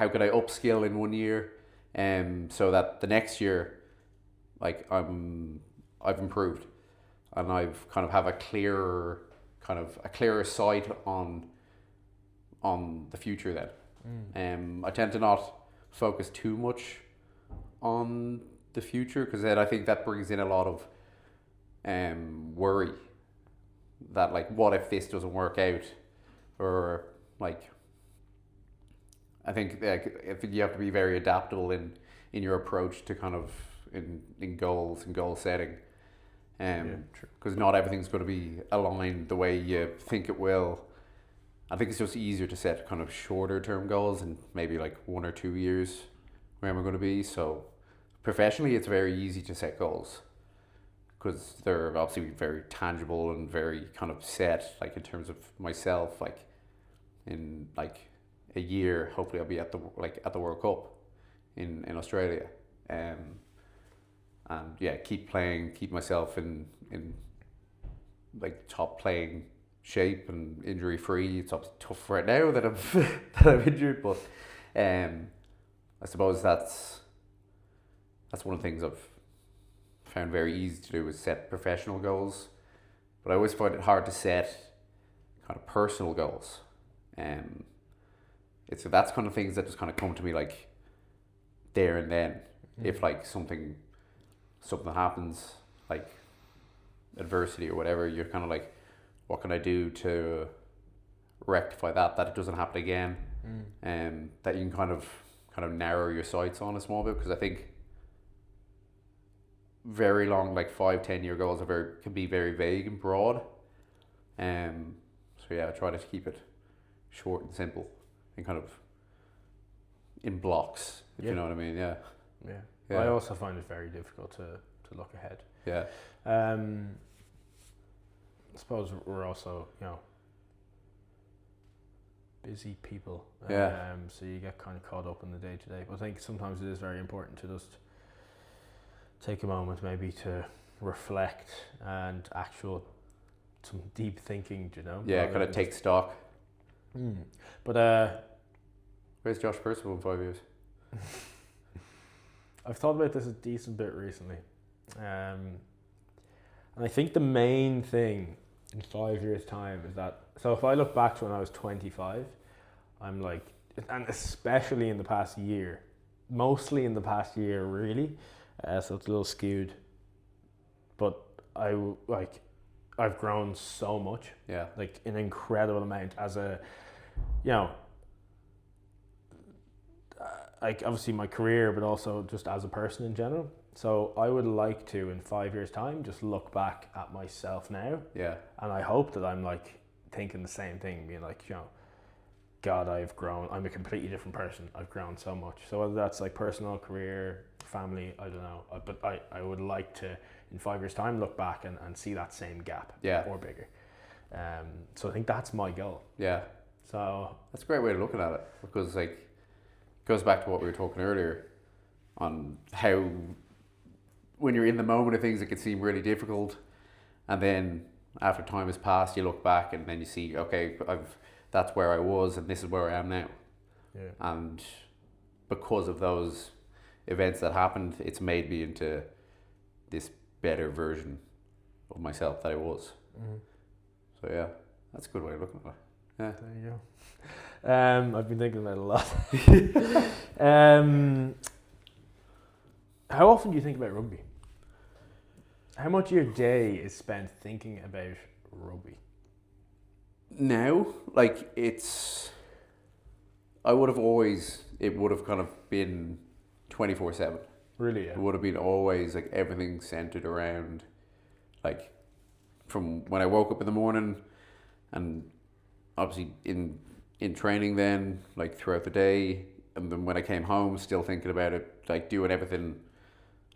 could I upskill in 1 year, so that the next year, like I've improved, and I've kind of have a clearer sight on the future then. I tend to not focus too much on the future, because then I think that brings in a lot of worry, that like, what if this doesn't work out, or like, I think you have to be very adaptable in your approach to kind of in goals and goal setting, because not everything's going to be aligned the way you think it will. I think it's just easier to set kind of shorter term goals, and maybe like 1 or 2 years where am I going to be. So professionally, it's very easy to set goals, because they're obviously very tangible and very kind of set, like in terms of myself, like in like a year, hopefully I'll be at the World Cup in Australia, and yeah, keep playing, keep myself in like top playing shape and injury free. It's obviously tough right now that I'm that I'm injured, but I suppose that's one of the things I've found very easy to do, is set professional goals. But I always find it hard to set kind of personal goals. That's kind of things that just kind of come to me like there and then. If like something happens, like adversity or whatever, you're kind of like, what can I do to rectify that it doesn't happen again, and that you can kind of narrow your sights on a small bit, because I think very long, like 5-10 year goals can be very vague and broad. So yeah, I try to keep it short and simple and kind of in blocks, if you know what I mean. Yeah. I also find it very difficult to look ahead. Yeah. I suppose we're also, busy people. So you get kind of caught up in the day to day. But I think sometimes it is very important to just take a moment maybe to reflect and some deep thinking, Yeah, kind of take stock. But where's Josh Percival in 5 years? I've thought about this a decent bit recently. And I think the main thing in 5 years' time is that, so if I look back to when I was 25, I'm like, and especially in the past year, mostly in the past year really, so it's a little skewed, but I've grown so much, like an incredible amount as a, like obviously my career, but also just as a person in general. So I would like to, in 5 years' time, just look back at myself now. Yeah. And I hope that I'm like thinking the same thing, being like, God, I've grown. I'm a completely different person. I've grown so much. So whether that's like personal, career, family, I don't know. But I would like to, in 5 years' time, look back and see that same gap, or bigger. So I think that's my goal. Yeah. So that's a great way of looking at it, because like it goes back to what we were talking earlier on how when you're in the moment of things, it can seem really difficult, and then after time has passed, you look back and then you see, okay, that's where I was and this is where I am now. Yeah. And because of those events that happened, it's made me into this better version of myself that I was. So yeah, that's a good way of looking at it. Yeah. There you go. I've been thinking about it a lot. How often do you think about rugby? How much of your day is spent thinking about rugby? Now, like it would have kind of been 24/7. Really, yeah. It would have been always like everything centered around, like, from when I woke up in the morning, and obviously in training then, like throughout the day, and then when I came home, still thinking about it, like doing everything,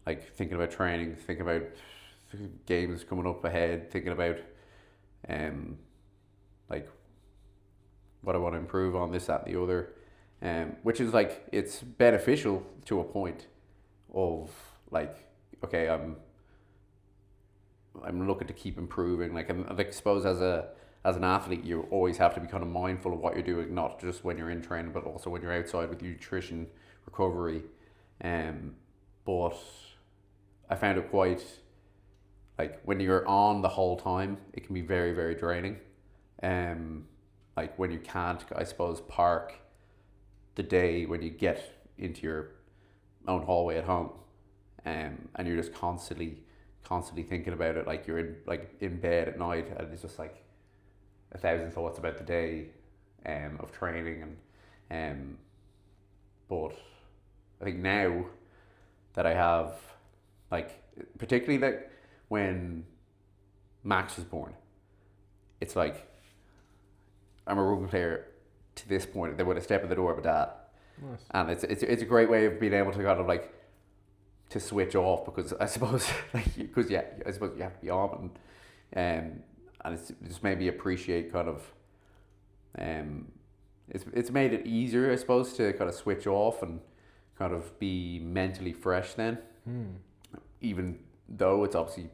like thinking about training, thinking about games coming up ahead, thinking about like what I want to improve on, this, that, and the other, which is like, it's beneficial to a point of like, okay, I'm looking to keep improving, like, and like, I suppose as an athlete, you always have to be kind of mindful of what you're doing, not just when you're in training, but also when you're outside with nutrition, recovery, but I found it quite, like, when you're on the whole time, it can be very, very draining. Like when you can't, I suppose, park the day when you get into your own hallway at home, and you're just constantly thinking about it, like you're in bed at night, and it's just like 1,000 thoughts about the day, of training, and but I think now that I have, like, particularly like when Max was born, it's like I'm a rugby player to this point. They would have stepped in the door of a dad. Nice. And it's a great way of being able to kind of like to switch off, because I suppose I suppose you have to be on, and it's just made me appreciate kind of it's made it easier, I suppose, to kind of switch off and kind of be mentally fresh then. Even though it's obviously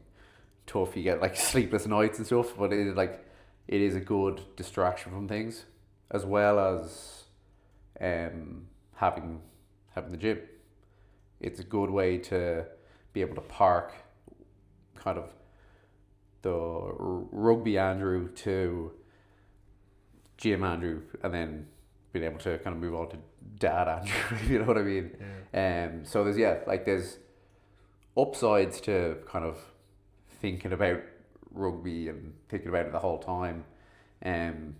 tough, you get like sleepless nights and stuff, but it is a good distraction from things, as well as having the gym. It's a good way to be able to park kind of the rugby Andrew to gym Andrew, and then being able to kind of move on to dad Andrew, you know what I mean? Yeah. So there's upsides to kind of thinking about rugby and thinking about it the whole time, in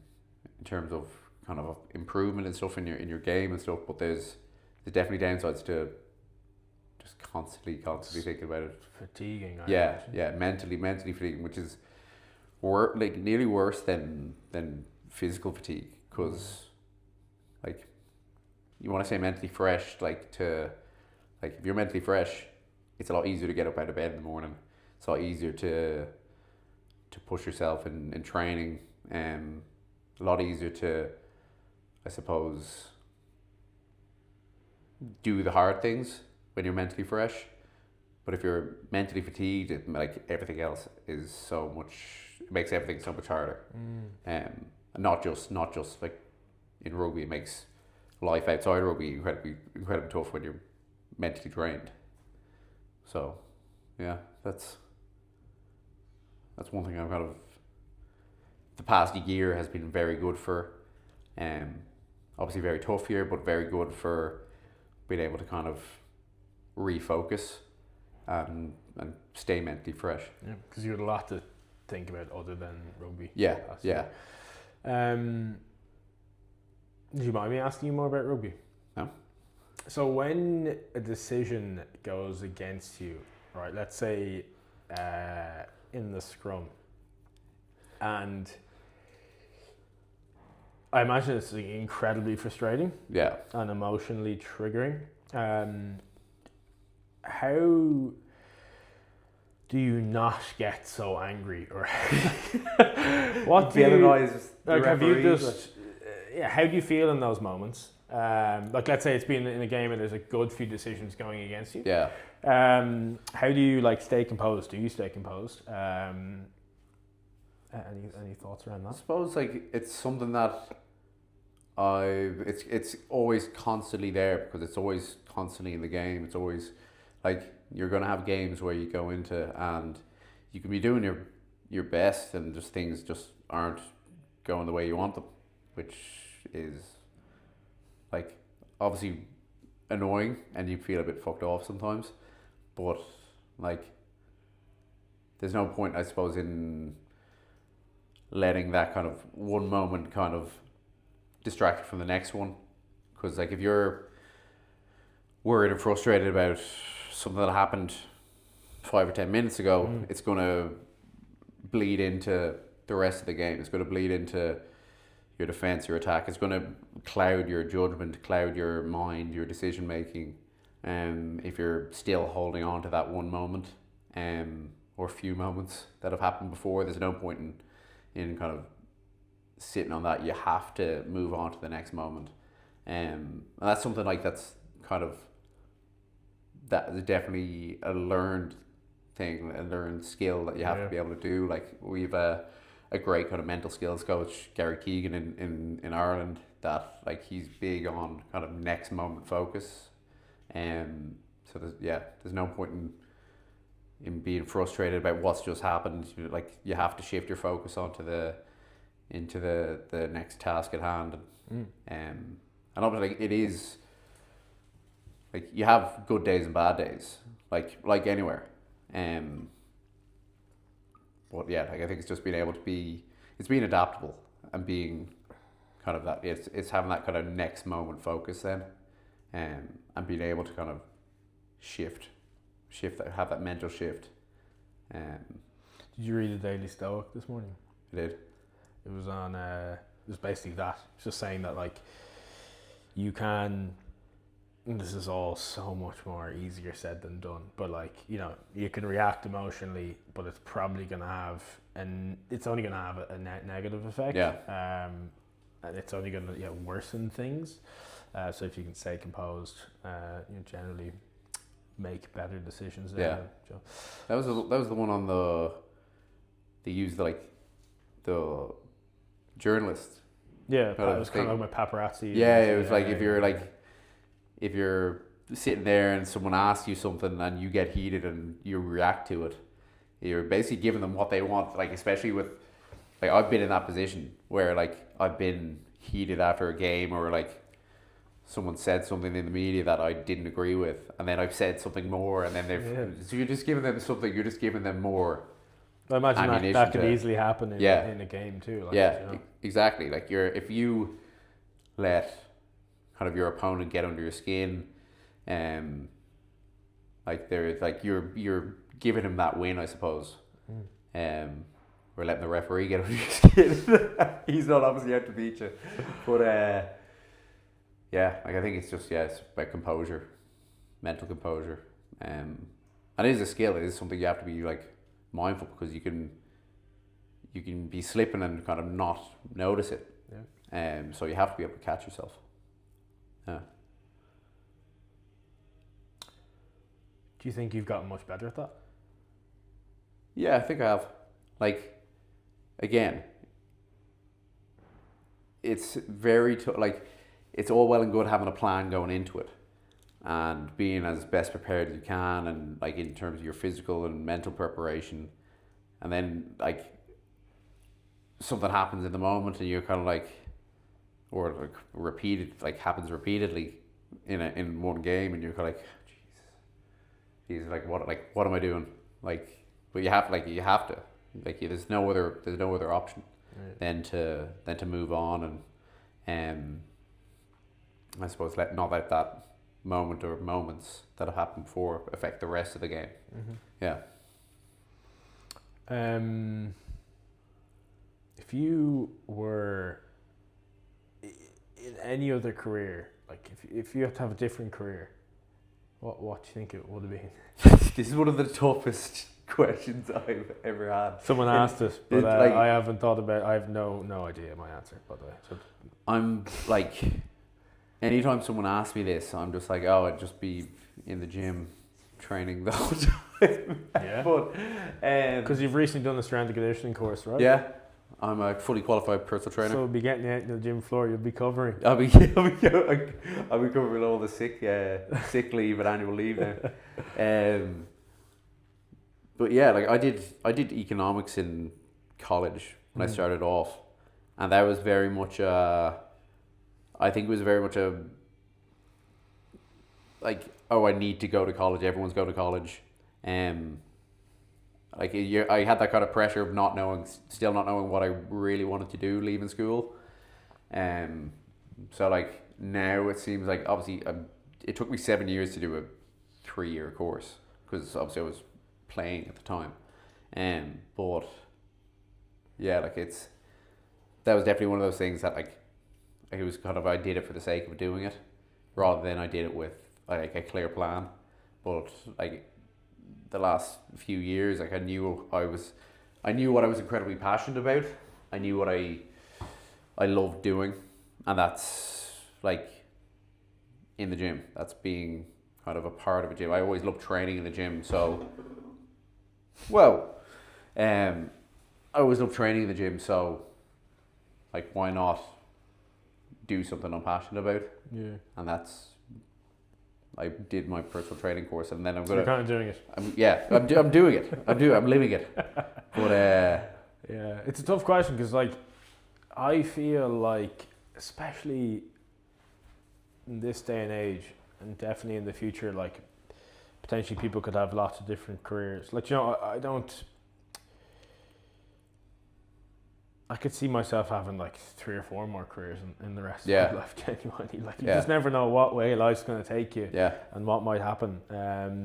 terms of kind of improvement and stuff in your game and stuff. But there's definitely downsides to just constantly thinking about it. Fatiguing. I Yeah, imagine. yeah, mentally fatiguing, which is like nearly worse than physical fatigue, because like you want to say mentally fresh, like if you're mentally fresh, it's a lot easier to get up out of bed in the morning. It's a lot easier to push yourself in training, and a lot easier to, I suppose, do the hard things when you're mentally fresh. But if you're mentally fatigued, like everything else is so much. It makes everything so much harder. And not just like in rugby, it makes life outside rugby incredibly tough when you're mentally drained. So, yeah, that's one thing I've kind of. The past year has been very good for, obviously very tough year, but very good for being able to kind of refocus and stay mentally fresh. Yeah, because you had a lot to think about other than rugby. Yeah, last yeah. year. Do you mind me asking you more about rugby? No. So when a decision goes against you, right? Let's say in the scrum, and I imagine it's incredibly frustrating. Yeah. And emotionally triggering. How do you not get so angry, or what do you, like, have you just how do you feel in those moments? Like, let's say it's been in a game and there's a good few decisions going against you. Yeah. How do you like stay composed? Do you stay composed? Any thoughts around I that? suppose like it's something that it's always constantly there, because it's always constantly in the game. It's always like you're gonna have games where you go into and you can be doing your best and just things just aren't going the way you want them, which is like obviously annoying and you feel a bit fucked off sometimes. But like there's no point, I suppose, in letting that kind of one moment kind of distract you from the next one. Because like if you're worried and frustrated about something that happened 5 or 10 minutes ago, it's going to bleed into the rest of the game. It's going to bleed into your defense, your attack. It's going to cloud your judgment, cloud your mind, your decision making. If you're still holding on to that one moment, or few moments that have happened before, there's no point in kind of sitting on that. You have to move on to the next moment. And that's something like that's kind of, that is definitely a learned thing, a learned skill that you have to be able to do. Like we've a great kind of mental skills coach, Gary Keegan in Ireland, that like he's big on kind of next moment focus. So there's no point in being frustrated about what's just happened. Like you have to shift your focus into the next task at hand. And obviously like, it is like you have good days and bad days, like anywhere. But yeah, like I think it's just being able to it's being adaptable and being kind of that, it's having that kind of next moment focus then, and being able to kind of shift that, have that mental shift. Did you read the Daily Stoic this morning? I did. It was on. It was basically that. It's just saying that like you can. And this is all so much more easier said than done. But like you can react emotionally, but it's probably gonna have it's only gonna have a negative effect. Yeah. And it's only gonna worsen things. So if you can stay composed, generally make better decisions. Yeah. That was the one on they used the journalist. Yeah, it was kind of like my paparazzi. Yeah, it was like if you're sitting there and someone asks you something and you get heated and you react to it, you're basically giving them what they want. Like especially with like I've been in that position where like I've been heated after a game, or like someone said something in the media that I didn't agree with, and then I've said something more, and then so you're just giving them something, you're just giving them more I imagine ammunition that could to- easily happen in a game too. Like, yeah, you know. exactly. Like if you let kind of your opponent get under your skin, like you're giving him that win, I suppose. We're letting the referee get under your skin. He's not obviously out to beat you, but yeah, like I think it's just it's about composure, mental composure, and it is a skill. It is something you have to be like mindful, because you can be slipping and kind of not notice it. Yeah. So you have to be able to catch yourself. Yeah. Do you think you've gotten much better at that? Yeah, I think I have. Like, again, it's very like it's all well and good having a plan going into it and being as best prepared as you can, and like in terms of your physical and mental preparation, and then like something happens in the moment and you're kind of like, or like happens repeatedly in one game, and you're kind of like, Jesus, he's like what am I doing? Like, but you have to there's no other option than to move on, and I suppose not let that moment or moments that have happened before affect the rest of the game. Yeah. If you were in any other career, like if you had to have a different career, what do you think it would have been? This is one of the toughest questions I've ever had. Someone asked it, but I haven't thought about. I have no idea my answer, by the way. So I'm like, anytime someone asks me this, I'm just like, oh, I'd just be in the gym training the whole time. Yeah. But because you've recently done the strength and conditioning course, right? Yeah. I'm a fully qualified personal trainer. So we'll be getting you out to the gym floor. You'll be covering. I'll be covering all the sick leave and annual leave now. But yeah, like I did economics in college when I started off, and that was very much I think it was very much a like, oh, I need to go to college. Everyone's going to college. Like I had that kind of pressure of still not knowing what I really wanted to do leaving school. So like now it seems like obviously it took me 7 years to do a 3-year course, because obviously I was playing at the time. But yeah, like that was definitely one of those things that like it was kind of, I did it for the sake of doing it rather than I did it with like a clear plan. But like the last few years, like I knew what I was incredibly passionate about. I knew what I loved doing, and that's like in the gym. That's being kind of a part of a gym. I always loved training in the gym, so I always loved training in the gym, so like why not do something I'm passionate about? Yeah. And I did my personal training course, and then You're kind of doing it. I'm doing it. I'm living it. But yeah, it's a tough question, because like I feel like, especially in this day and age, and definitely in the future, like potentially people could have lots of different careers. Like, you know, I could see myself having like 3 or 4 more careers in the rest of my life, genuinely. Like, you just never know what way life's going to take you and what might happen. For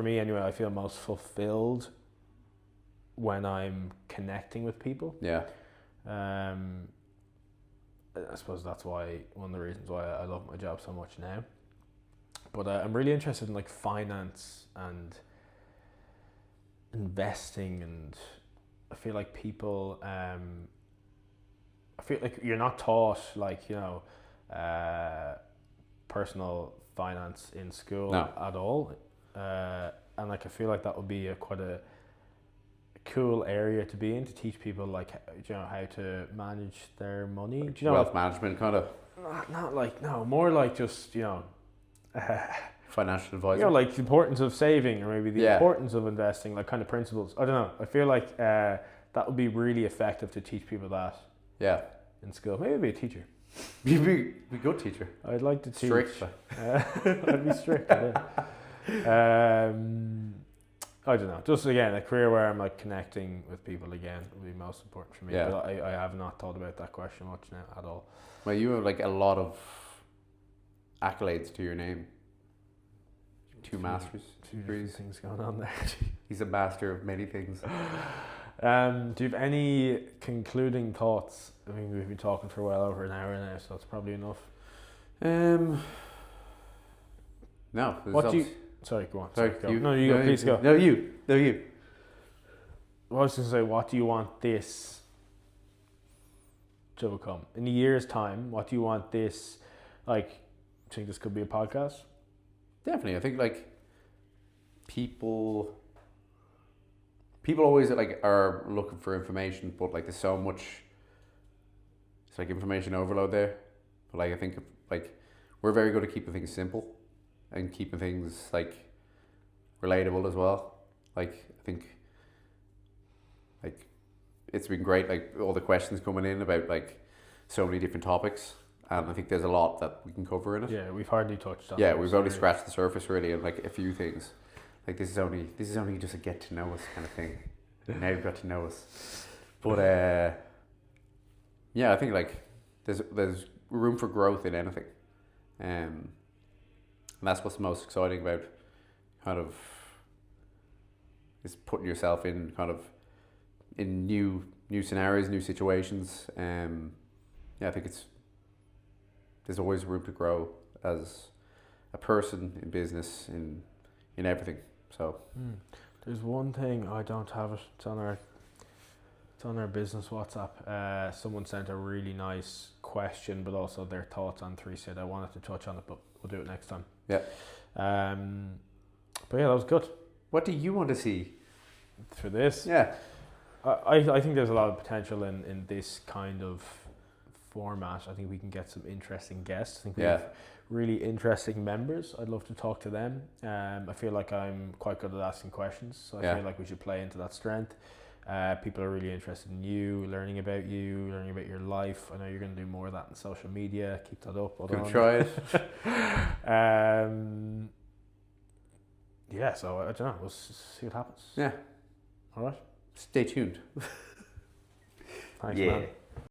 me anyway, I feel most fulfilled when I'm connecting with people. Yeah. I suppose that's one of the reasons why I love my job so much now. But I'm really interested in like finance and investing, and I feel like people I feel like you're not taught like, you know, personal finance in school at all, and like I feel like that would be quite a cool area to be in, to teach people like, you know, how to manage their money. Do you know, wealth management kind of? More like just, you know, financial advisor. You know, like the importance of saving, or maybe the importance of investing, like kind of principles. I don't know. I feel like that would be really effective to teach people that. Yeah. In school, maybe be a teacher. You'd be a good teacher. I'd like to teach. Strict. I'd be strict. Yeah. I don't know. Just again, a career where I'm like connecting with people again would be most important for me. Yeah. But I have not thought about that question much now at all. Well, you have like a lot of accolades to your name. 2 master's degrees. Things going on there. He's a master of many things. Do you have any concluding thoughts? I mean, we've been talking for well over an hour now, so it's probably enough. No. What do you? Sorry, go on. Sorry, go. you. No, you go. Please go. No, you. No, you. Well, I was going to say, what do you want this to become in a year's time? What do you want this? Like, do you think this could be a podcast? Definitely. I think like people always like are looking for information, but like there's so much. It's like information overload there. But like I think like we're very good at keeping things simple and keeping things like relatable as well. Like I think like it's been great, like all the questions coming in about like so many different topics, and I think there's a lot that we can cover in it. Yeah, we've hardly touched on. Yeah, we've only scratched the surface really, and like a few things. Like this is only just a get to know us kind of thing. Now you've got to know us, but yeah, I think like there's room for growth in anything, and that's what's most exciting about kind of is putting yourself in kind of in new scenarios, new situations. Yeah, I think there's always room to grow as a person in business in everything. So there's one thing I don't have it. It's on our business WhatsApp. Someone sent a really nice question, but also their thoughts on 3 said I wanted to touch on it, but we'll do it next time. Yeah. But yeah, that was good. What do you want to see for this? Yeah. I think there's a lot of potential in this kind of format. I think we can get some interesting guests. I think we have really interesting members. I'd love to talk to them. I feel like I'm quite good at asking questions, so I feel like we should play into that strength. People are really interested in you, learning about your life. I know you're going to do more of that in social media. Keep that up. Good try it. Yeah, so I don't know. We'll see what happens. Yeah. All right. Stay tuned. Thanks, man.